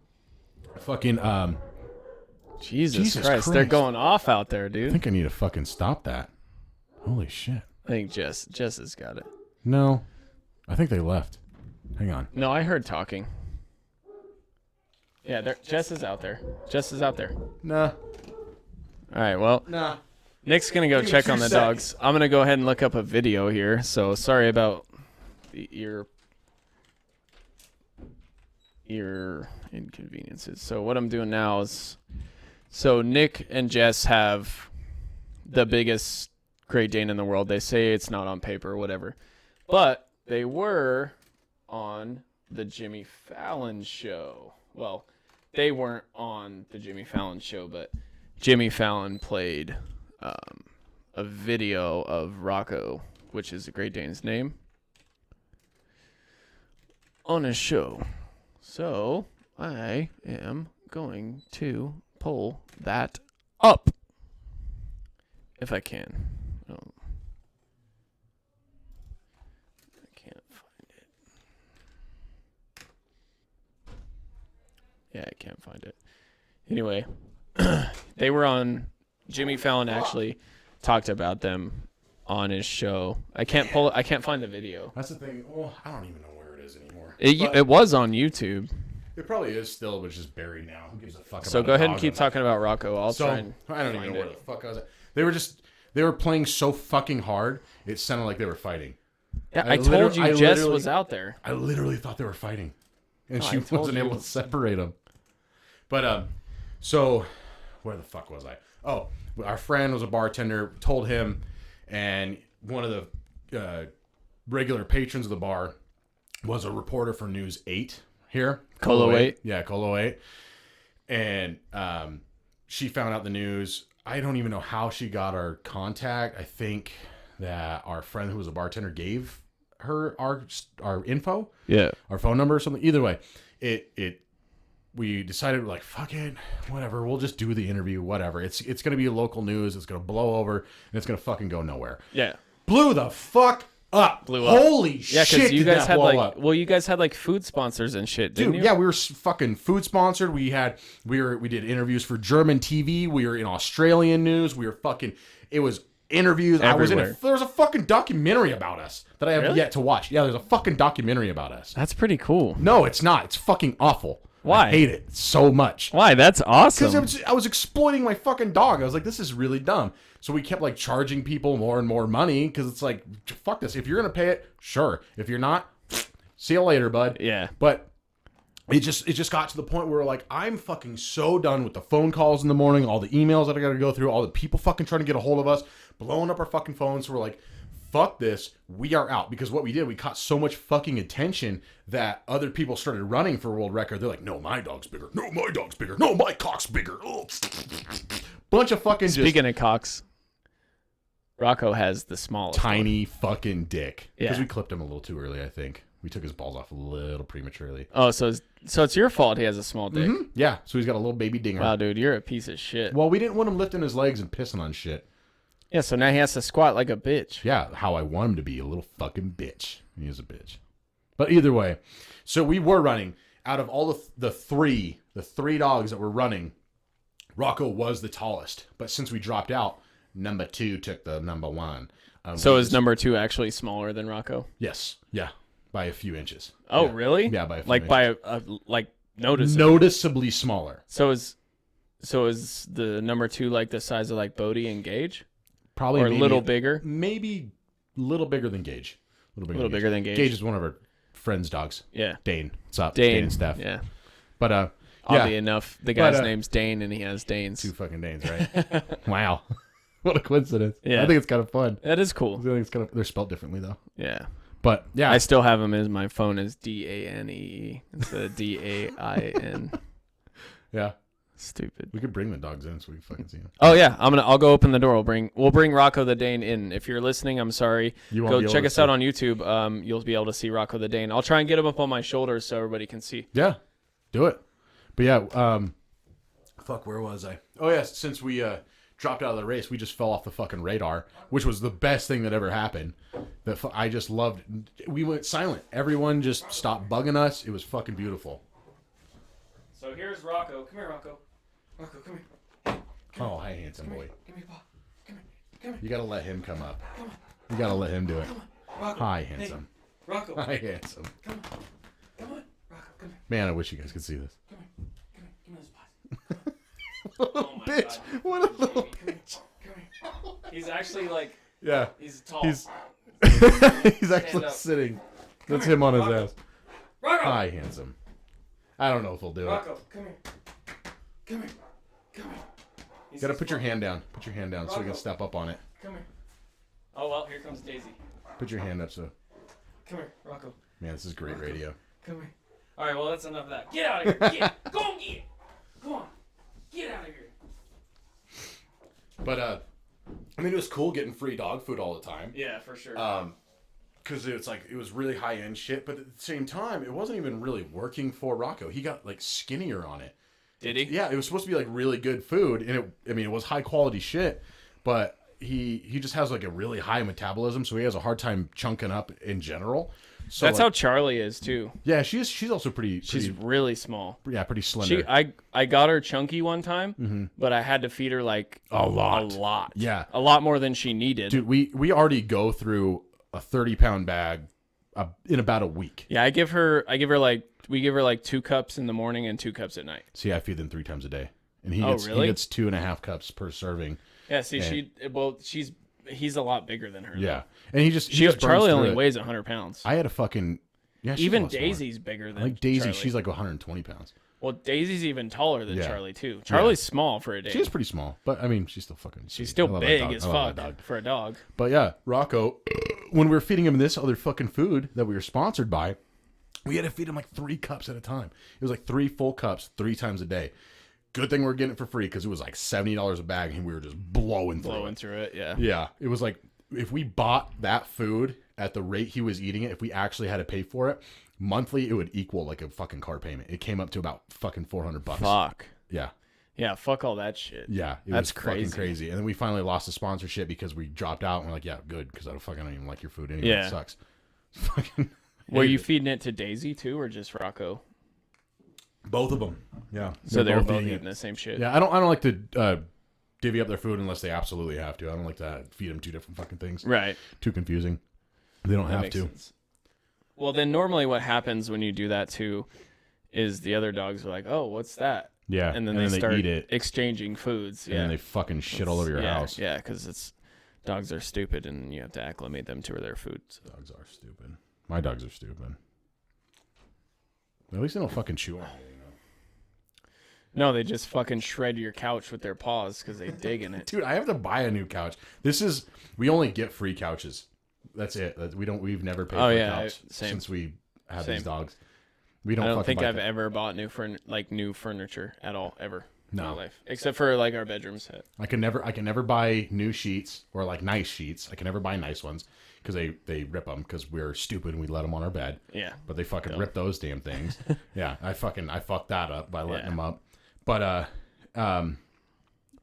Speaker 1: Jesus Christ. They're going off out there, dude.
Speaker 2: I think I need to fucking stop that. Holy shit.
Speaker 1: I think Jess has got it.
Speaker 2: No, I think they left. Hang on.
Speaker 1: No, I heard talking. Yeah, Jess is out there.
Speaker 2: Nah.
Speaker 1: All right, well.
Speaker 2: Nah.
Speaker 1: Nick's going to go check on the dogs. I'm going to go ahead and look up a video here. So sorry about the ear inconveniences. So what I'm doing now is, so Nick and Jess have the biggest Great Dane in the world. They say it's not on paper or whatever. But they were on the Jimmy Fallon show. Well, they weren't on the Jimmy Fallon show, but Jimmy Fallon played a video of Rocco, which is a Great Dane's name, on his show. So I am going to pull that up if I can. Yeah, I can't find it. Anyway, they were on. Jimmy Fallon actually talked about them on his show. I can't find the video.
Speaker 2: That's the thing. Well, I don't even know where it is anymore.
Speaker 1: It was on YouTube.
Speaker 2: It probably is still, but it's just buried now. Who gives a fuck?
Speaker 1: So go ahead and keep talking about Rocco. I'll try and
Speaker 2: I don't even know where the fuck I was at. They were playing so fucking hard. It sounded like they were fighting.
Speaker 1: Yeah, I told you Jess was out there.
Speaker 2: I literally thought they were fighting, and she wasn't able to separate them. But so where the fuck was I? Oh, our friend was a bartender. Told him, and one of the regular patrons of the bar was a reporter for News 8 here.
Speaker 1: Colo 8.
Speaker 2: Yeah, Colo 8. And she found out the news. I don't even know how she got our contact. I think that our friend who was a bartender gave her our info.
Speaker 1: Yeah.
Speaker 2: Our phone number or something. Either way, we decided like, fuck it, whatever. We'll just do the interview, whatever. It's going to be local news. It's going to blow over and it's going to fucking go nowhere.
Speaker 1: Yeah.
Speaker 2: Blew the fuck up.
Speaker 1: Blew up.
Speaker 2: Holy shit.
Speaker 1: Yeah, because you guys had like,
Speaker 2: up.
Speaker 1: well, you guys had like food sponsors and shit, didn't
Speaker 2: Dude,
Speaker 1: you?
Speaker 2: yeah, we were fucking food sponsored. We did interviews for German TV. We were in Australian news. We were fucking, it was interviews.
Speaker 1: Everywhere.
Speaker 2: There was a fucking documentary about us that I have
Speaker 1: Really?
Speaker 2: yet to watch. Yeah, there's a fucking documentary about us.
Speaker 1: That's pretty cool.
Speaker 2: No, it's not. It's fucking awful.
Speaker 1: Why?
Speaker 2: I hate it so much.
Speaker 1: Why? That's awesome.
Speaker 2: Because I was exploiting my fucking dog. I was like, this is really dumb. So we kept like charging people more and more money because it's like, fuck this. If you're going to pay it, sure. If you're not, see you later, bud.
Speaker 1: Yeah.
Speaker 2: But it just got to the point where like, I'm fucking so done with the phone calls in the morning, all the emails that I got to go through, all the people fucking trying to get a hold of us, blowing up our fucking phones. So we're like, fuck this, we are out. Because what we did, we caught so much fucking attention that other people started running for world record. They're like, no, my dog's bigger. No, my dog's bigger. No, my cock's bigger. Oh. Bunch of fucking
Speaker 1: Speaking of cocks, Rocco has the smallest
Speaker 2: tiny fucking dick. Because
Speaker 1: Yeah.
Speaker 2: we clipped him a little too early, I think. We took his balls off a little prematurely.
Speaker 1: Oh, so it's your fault he has a small dick.
Speaker 2: Mm-hmm. Yeah, so he's got a little baby dinger.
Speaker 1: Wow, dude, you're a piece of shit.
Speaker 2: Well, we didn't want him lifting his legs and pissing on shit.
Speaker 1: Yeah, so now he has to squat like a bitch.
Speaker 2: Yeah, how I want him to be, a little fucking bitch. He is a bitch. But either way, so we were running. Out of all the three dogs that were running, Rocco was the tallest. But since we dropped out, number 2 took the number 1.
Speaker 1: So is number 2 actually smaller than Rocco?
Speaker 2: Yes, yeah, by a few inches.
Speaker 1: Oh,
Speaker 2: Yeah.
Speaker 1: really?
Speaker 2: Yeah, by a few
Speaker 1: like
Speaker 2: inches.
Speaker 1: by a like noticeably.
Speaker 2: Noticeably smaller.
Speaker 1: So is the number 2 like the size of like Bodie and Gage,
Speaker 2: Probably
Speaker 1: or a
Speaker 2: maybe
Speaker 1: little bigger?
Speaker 2: Maybe a little bigger than Gage.
Speaker 1: A little bigger than Gage.
Speaker 2: Gage is one of our friends' dogs.
Speaker 1: Yeah.
Speaker 2: Dane. What's up?
Speaker 1: Dane
Speaker 2: and Steph.
Speaker 1: Yeah.
Speaker 2: But
Speaker 1: Oddly
Speaker 2: yeah,
Speaker 1: enough, the guy's
Speaker 2: But,
Speaker 1: name's Dane and he has Danes.
Speaker 2: 2 fucking Danes, right? Wow. What a coincidence.
Speaker 1: Yeah.
Speaker 2: I think it's kind of fun.
Speaker 1: That is
Speaker 2: I
Speaker 1: cool.
Speaker 2: think it's kind of, they're spelled differently though.
Speaker 1: Yeah.
Speaker 2: But yeah,
Speaker 1: I still have him as my phone is DANEE instead of DAIN.
Speaker 2: yeah,
Speaker 1: Stupid.
Speaker 2: we could bring the dogs in so we can fucking see them.
Speaker 1: Oh yeah, I'll go open the door. We'll bring Rocco the Dane in. If you're listening, I'm sorry.
Speaker 2: You won't
Speaker 1: Go
Speaker 2: be able
Speaker 1: check
Speaker 2: to
Speaker 1: us
Speaker 2: see.
Speaker 1: out on YouTube. You'll be able to see Rocco the Dane. I'll try and get him up on my shoulders so everybody can see.
Speaker 2: Yeah, do it. But yeah, fuck, where was I? Oh yeah, since we dropped out of the race, we just fell off the fucking radar, which was the best thing that ever happened. I just loved. We went silent. Everyone just stopped bugging us. It was fucking beautiful.
Speaker 1: So here's Rocco. Come here, Rocco. Rocco, come here.
Speaker 2: Oh, hi, handsome boy.
Speaker 1: Give me a paw. Come here.
Speaker 2: You gotta let him come up. You gotta let him do it.
Speaker 1: Rocco.
Speaker 2: Hi, handsome.
Speaker 1: Rocco.
Speaker 2: Hi, handsome.
Speaker 1: Come on. Rocco, come here.
Speaker 2: Man, I wish you guys could see this.
Speaker 1: Come here. Give me those paws.
Speaker 2: Little bitch. What a little bitch.
Speaker 1: Come here. He's actually like,
Speaker 2: Yeah.
Speaker 1: he's tall.
Speaker 2: He's he's actually
Speaker 1: up.
Speaker 2: sitting. That's him on his
Speaker 1: Rocco.
Speaker 2: ass.
Speaker 1: Rocco.
Speaker 2: Hi, handsome. I don't know if he'll do it.
Speaker 1: Rocco, come here. Come here. Come here.
Speaker 2: You gotta put your hand down. Put your hand down so we can
Speaker 1: Rocco.
Speaker 2: step up on it.
Speaker 1: Come here. Oh, well, here comes Daisy.
Speaker 2: Put your hand up so.
Speaker 1: Come here, Rocco.
Speaker 2: Man, this is great
Speaker 1: Rocco.
Speaker 2: radio.
Speaker 1: Come here. All right, well, that's enough of that. Get out of here. Get. Go and get it. Go on. Get out of here.
Speaker 2: But I mean, it was cool getting free dog food all the time.
Speaker 1: Yeah, for sure.
Speaker 2: Because it's like it was really high end shit, but at the same time, it wasn't even really working for Rocco. He got like skinnier on it.
Speaker 1: Did he?
Speaker 2: Yeah, it was supposed to be like really good food, and it was high quality shit, but he just has like a really high metabolism, so he has a hard time chunking up in general. So
Speaker 1: That's
Speaker 2: like,
Speaker 1: how Charlie is too.
Speaker 2: yeah, she's also pretty
Speaker 1: She's really small.
Speaker 2: pretty slender.
Speaker 1: I got her chunky one time, but I had to feed her like
Speaker 2: A lot.
Speaker 1: A lot.
Speaker 2: Yeah.
Speaker 1: A lot more than she needed.
Speaker 2: Dude, we already go through a 30-pound bag in about a week.
Speaker 1: Yeah, we give her like 2 cups in the morning and 2 cups at night.
Speaker 2: See, I feed them 3 times a day, and he
Speaker 1: Oh,
Speaker 2: gets
Speaker 1: really?
Speaker 2: he gets 2.5 cups per serving.
Speaker 1: Yeah, see, he's a lot bigger than her.
Speaker 2: Yeah, and he just burns
Speaker 1: Charlie
Speaker 2: through
Speaker 1: only
Speaker 2: it.
Speaker 1: weighs 100 pounds.
Speaker 2: I had a fucking she's a
Speaker 1: Even
Speaker 2: lot smaller.
Speaker 1: Daisy's bigger than
Speaker 2: I like Daisy.
Speaker 1: Charlie.
Speaker 2: She's like 120 pounds.
Speaker 1: Well, Daisy's even taller than
Speaker 2: Yeah.
Speaker 1: Charlie too. Charlie's small for a Dane.
Speaker 2: She's pretty small, but I mean, she's still fucking.
Speaker 1: She's
Speaker 2: sweet.
Speaker 1: still
Speaker 2: I love that
Speaker 1: big
Speaker 2: dog.
Speaker 1: as
Speaker 2: I love that
Speaker 1: fuck
Speaker 2: dog.
Speaker 1: for a dog.
Speaker 2: But yeah, Rocco, when we were feeding him this other fucking food that we were sponsored by, we had to feed him like 3 cups at a time. It was like 3 full cups 3 times a day. Good thing we were getting it for free because it was like $70 a bag, and we were just blowing through it.
Speaker 1: Yeah.
Speaker 2: Yeah, it was like if we bought that food at the rate he was eating it, if we actually had to pay for it, Monthly, it would equal like a fucking car payment. It came up to about fucking $400.
Speaker 1: Fuck.
Speaker 2: Yeah.
Speaker 1: Yeah, fuck all that shit.
Speaker 2: Yeah,
Speaker 1: That's
Speaker 2: was fucking
Speaker 1: crazy.
Speaker 2: crazy. And then we finally lost the sponsorship because we dropped out. And we're like, yeah, good, because I don't even like your food anymore.
Speaker 1: Yeah.
Speaker 2: It sucks. Fucking.
Speaker 1: Were you feeding it to Daisy too, or just Rocco?
Speaker 2: Both of them. Yeah.
Speaker 1: So they were both
Speaker 2: eating
Speaker 1: eating the same shit.
Speaker 2: Yeah, I don't like to divvy up their food unless they absolutely have to. I don't like to feed them two different fucking things.
Speaker 1: Right.
Speaker 2: Too confusing. They don't
Speaker 1: That
Speaker 2: have
Speaker 1: makes
Speaker 2: to.
Speaker 1: sense. Well, then normally what happens when you do that too is the other dogs are like, "Oh, what's that?"
Speaker 2: Yeah,
Speaker 1: And then they start
Speaker 2: eat it,
Speaker 1: exchanging foods.
Speaker 2: and
Speaker 1: Yeah.
Speaker 2: then they fucking shit all over your house.
Speaker 1: Yeah, because dogs are stupid, and you have to acclimate them to their food. So.
Speaker 2: Dogs are stupid. My dogs are stupid. At least they don't fucking chew on you, you know?
Speaker 1: No, they just fucking shred your couch with their paws because they dig in it.
Speaker 2: Dude, I have to buy a new couch. We only get free couches. That's it. We've never paid for a couch since we have these dogs. I
Speaker 1: don't think I've ever bought new furniture at all ever in my life, except for like our bedroom set.
Speaker 2: I can never buy new sheets or like nice sheets. I can never buy nice ones because they rip them because we're stupid and we let them on our bed.
Speaker 1: Yeah,
Speaker 2: but they fucking rip those damn things. Yeah, I fucked that up by letting them up. But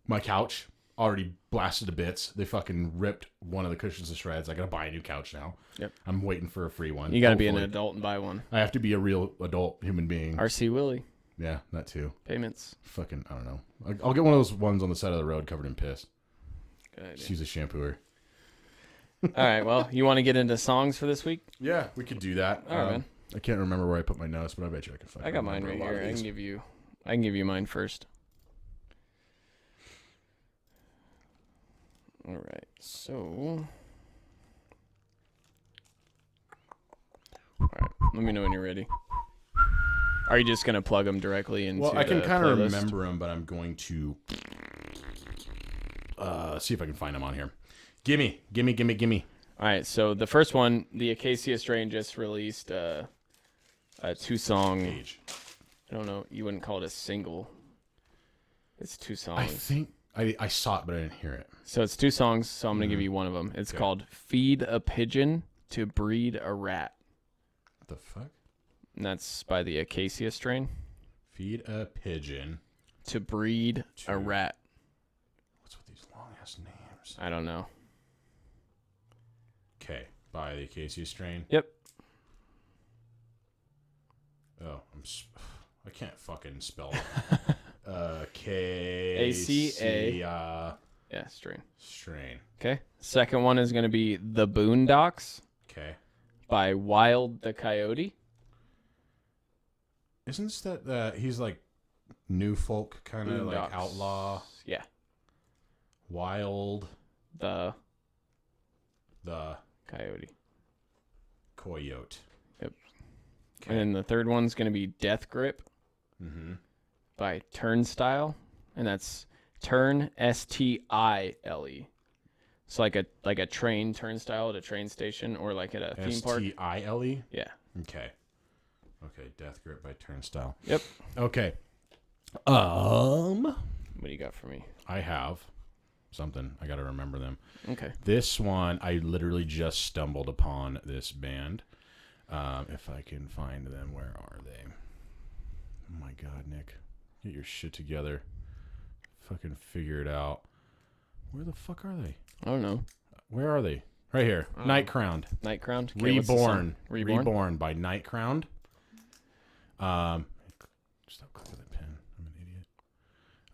Speaker 2: my couch already blasted to bits. They fucking ripped one of the cushions to shreds. I gotta buy a new couch now.
Speaker 1: Yep.
Speaker 2: I'm waiting for a free one.
Speaker 1: You gotta be an adult and buy one.
Speaker 2: I have to be a real adult human being.
Speaker 1: RC Willie.
Speaker 2: Yeah, that too.
Speaker 1: Payments.
Speaker 2: Fucking, I don't know. I'll get one of those ones on the side of the road covered in piss.
Speaker 1: Good idea.
Speaker 2: She's a shampooer.
Speaker 1: All right, well, you want to get into songs for this week?
Speaker 2: Yeah, we could do that.
Speaker 1: All right, man.
Speaker 2: I can't remember where I put my notes, but I bet you I can find.
Speaker 1: I got mine right here. I can give you mine first. All right, so. All right, let me know when you're ready. Are you just gonna plug them directly into?
Speaker 2: Well, I can kind of
Speaker 1: playlist?
Speaker 2: remember them, but I'm going to see if I can find them on here. Gimme.
Speaker 1: All right, so the first one, the Acacia strain just released a 2-song.
Speaker 2: Page.
Speaker 1: I don't know. You wouldn't call it a single. It's 2 songs.
Speaker 2: I think I saw it, but I didn't hear it.
Speaker 1: So it's 2 songs. So I'm gonna give you one of them. It's called "Feed a Pigeon to Breed a Rat."
Speaker 2: What the fuck?
Speaker 1: And that's by the Acacia strain.
Speaker 2: Feed a pigeon
Speaker 1: to breed a rat.
Speaker 2: What's with these long ass names?
Speaker 1: I don't know.
Speaker 2: Okay, by the Acacia strain.
Speaker 1: Yep.
Speaker 2: Oh, I can't fucking spell. Acacia.
Speaker 1: Yeah, strain.
Speaker 2: Strain.
Speaker 1: Okay. Second one is going to be The Boondocks.
Speaker 2: Okay.
Speaker 1: By Wild the Coyote.
Speaker 2: Isn't that he's like new folk kind of like outlaw?
Speaker 1: Yeah.
Speaker 2: Wild.
Speaker 1: The
Speaker 2: Coyote.
Speaker 1: Yep.
Speaker 2: Okay.
Speaker 1: And then the third one's going to be Death Grip.
Speaker 2: Mm-hmm.
Speaker 1: By Turnstile, and that's Turn S-T-I-L-E. It's like a train turnstile at a train station or like at a theme park.
Speaker 2: S-T-I-L-E?
Speaker 1: Yeah.
Speaker 2: Okay. Death Grip by Turnstile.
Speaker 1: Yep.
Speaker 2: Okay.
Speaker 1: What do you got for me?
Speaker 2: I have something. I got to remember them.
Speaker 1: Okay.
Speaker 2: This one, I literally just stumbled upon this band. If I can find them, where are they? Oh my God, Nick. Get your shit together. Fucking figure it out. Where the fuck are they?
Speaker 1: I don't know.
Speaker 2: Where are they? Right here. Night Crowned.
Speaker 1: Night Crowned? Okay,
Speaker 2: Reborn.
Speaker 1: Reborn.
Speaker 2: Reborn by Night Crowned. Stop clicking the pen. I'm an idiot.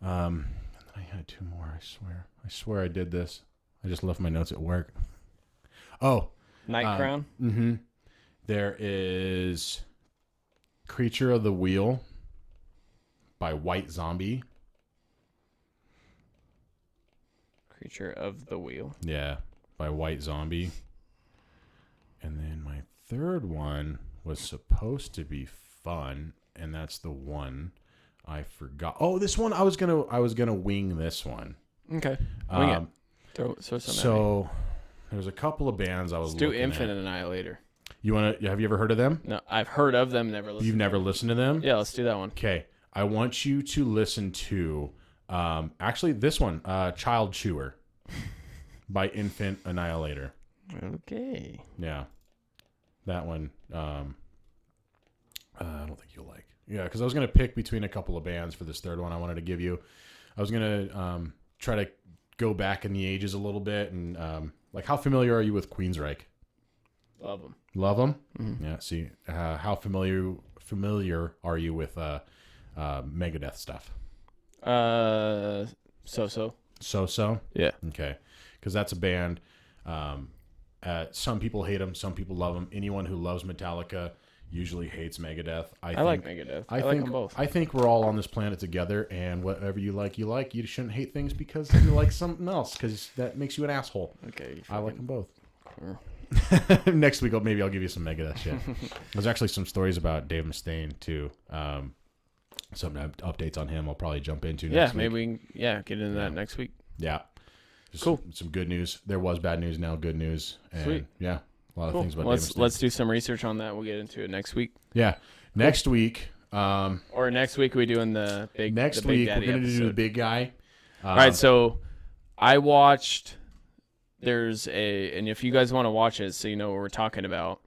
Speaker 2: And then I had 2 more, I swear. I swear I did this. I just left my notes at work. Oh.
Speaker 1: Night Crown?
Speaker 2: Mm-hmm. There is Creature of the Wheel by White Zombie.
Speaker 1: Creature of the Wheel.
Speaker 2: Yeah, by White Zombie. And then my third one was supposed to be fun, and that's the one I forgot. Oh, this one I was gonna wing this one.
Speaker 1: Okay. Wing it. Throw
Speaker 2: so there's a couple of bands I was
Speaker 1: looking at.
Speaker 2: Let's
Speaker 1: do Infinite Annihilator.
Speaker 2: Have you ever heard of them?
Speaker 1: No, I've heard of them, never listened.
Speaker 2: You've never listened to them?
Speaker 1: Yeah, let's do that one.
Speaker 2: Okay. I want you to listen to actually this one, Childchewer by Infant Annihilator.
Speaker 1: Okay.
Speaker 2: Yeah. That one. I don't think you'll like. Yeah, because I was going to pick between a couple of bands for this third one I wanted to give you. I was going to try to go back in the ages a little bit. And like, how familiar are you with Queensryche?
Speaker 1: Love them.
Speaker 2: Love them?
Speaker 1: Mm-hmm.
Speaker 2: Yeah, see, how familiar are you with Megadeth stuff?
Speaker 1: So.
Speaker 2: So?
Speaker 1: Yeah.
Speaker 2: Okay. Because that's a band. Some people hate them. Some people love them. Anyone who loves Metallica usually hates Megadeth. I
Speaker 1: like Megadeth. I like them both.
Speaker 2: I think we're all on this planet together, and whatever you like, you like. You shouldn't hate things because you like something else, because that makes you an asshole.
Speaker 1: Okay.
Speaker 2: I like them both.
Speaker 1: Sure.
Speaker 2: Next week, maybe I'll give you some Megadeth shit. There's actually some stories about Dave Mustaine, too. Some updates on him I'll probably jump into next week.
Speaker 1: Maybe we can get into that next week.
Speaker 2: Yeah. Just
Speaker 1: cool.
Speaker 2: Some good news. There was bad news, now good news. And
Speaker 1: Sweet.
Speaker 2: Yeah. A lot of things about
Speaker 1: Dave
Speaker 2: Mustaine.
Speaker 1: Let's do some research on that. We'll get into it next week.
Speaker 2: Yeah. Next week.
Speaker 1: Or next week we doing the big.
Speaker 2: Next
Speaker 1: the big
Speaker 2: week
Speaker 1: Daddy
Speaker 2: we're going to do the
Speaker 1: episode.
Speaker 2: big guy.
Speaker 1: All right. So I watched. And if you guys want to watch it, so you know what we're talking about,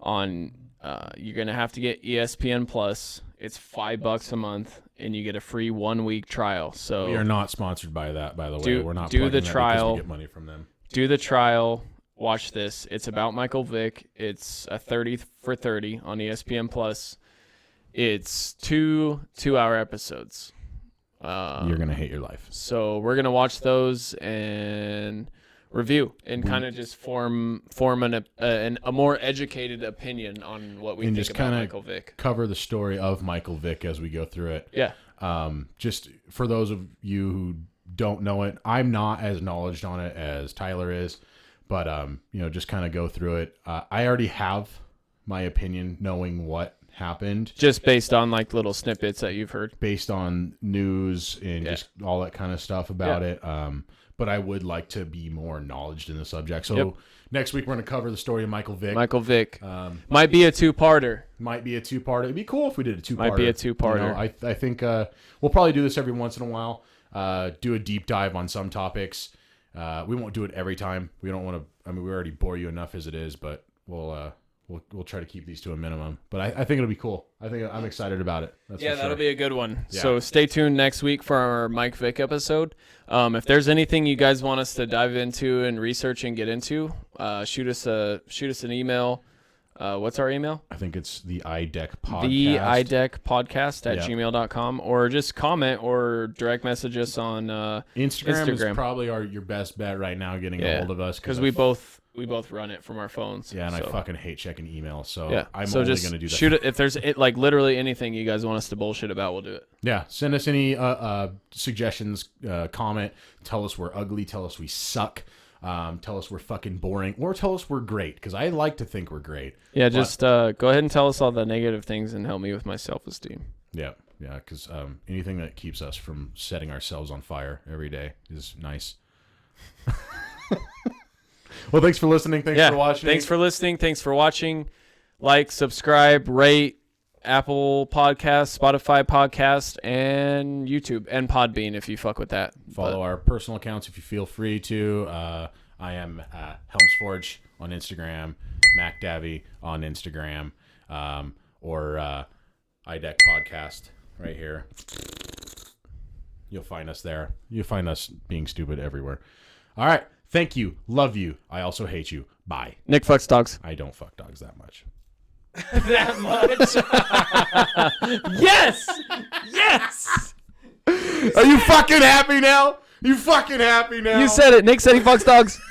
Speaker 1: you're gonna have to get ESPN Plus. It's $5 a month, and you get a free 1 week trial. So
Speaker 2: we are not sponsored by that, by the way. We're not
Speaker 1: do
Speaker 2: plugging
Speaker 1: the
Speaker 2: that
Speaker 1: trial.
Speaker 2: because we get money from them.
Speaker 1: Do the trial. Watch this. It's about Michael Vick. It's a 30 for 30 on ESPN Plus. It's two 2-hour episodes.
Speaker 2: You're gonna hate your life.
Speaker 1: So we're gonna watch those and review and kind of just form a more educated opinion on what we
Speaker 2: And
Speaker 1: think
Speaker 2: just
Speaker 1: about
Speaker 2: kinda
Speaker 1: Michael Vick.
Speaker 2: Cover the story of Michael Vick as we go through it.
Speaker 1: Yeah.
Speaker 2: Just for those of you who don't know it, I'm not as knowledgeable on it as Tyler is, but just kind of go through it. I already have my opinion knowing what happened.
Speaker 1: Just based on like little snippets that you've heard.
Speaker 2: Based on news and just all that kind of stuff about it. But I would like to be more knowledgeable in the subject. So next week we're going to cover the story of Michael Vick.
Speaker 1: Michael Vick. Might be a two-parter.
Speaker 2: Might be a two-parter. It'd be cool if we did a two-parter.
Speaker 1: Might be a two-parter.
Speaker 2: I think we'll probably do this every once in a while. Do a deep dive on some topics. We won't do it every time. We don't want to. I mean, we already bore you enough as it is, but we'll try to keep these to a minimum. But I think it'll be cool. I'm excited about it. That's for
Speaker 1: that'll
Speaker 2: sure.
Speaker 1: be a good one.
Speaker 2: Yeah.
Speaker 1: So stay tuned next week for our Mike Vick episode. If there's anything you guys want us to dive into and research and get into, shoot us an email. What's our email?
Speaker 2: I think it's the iDeck podcast.
Speaker 1: The iDeck podcast at gmail.com, or just comment or direct message us on
Speaker 2: Instagram is probably your best bet right now getting a hold of us,
Speaker 1: because we both run it from our phones.
Speaker 2: Yeah, and
Speaker 1: so.
Speaker 2: I fucking hate checking emails, so I'm
Speaker 1: so
Speaker 2: only
Speaker 1: just
Speaker 2: going to do that.
Speaker 1: Shoot it if there's literally anything you guys want us to bullshit about, we'll do it.
Speaker 2: Yeah, send us any suggestions, comment, tell us we're ugly, tell us we suck, tell us we're fucking boring, or tell us we're great, because I like to think we're great.
Speaker 1: Yeah, just go ahead and tell us all the negative things and help me with my self-esteem.
Speaker 2: Yeah, because anything that keeps us from setting ourselves on fire every day is nice. Well, thanks for listening. Thanks for watching.
Speaker 1: Thanks for listening. Thanks for watching. Like, subscribe, rate, Apple Podcast, Spotify Podcast, and YouTube, and Podbean if you fuck with that.
Speaker 2: Follow our personal accounts if you feel free to. I am Helmsforge on Instagram, MacDavy on Instagram, or iDeck Podcast right here. You'll find us there. You'll find us being stupid everywhere. All right. Thank you. Love you. I also hate you. Bye.
Speaker 1: Nick fucks dogs.
Speaker 2: I don't fuck dogs that much.
Speaker 1: That much? Yes! Yes!
Speaker 2: Are you fucking happy now? You fucking happy now?
Speaker 1: You said it. Nick said he fucks dogs.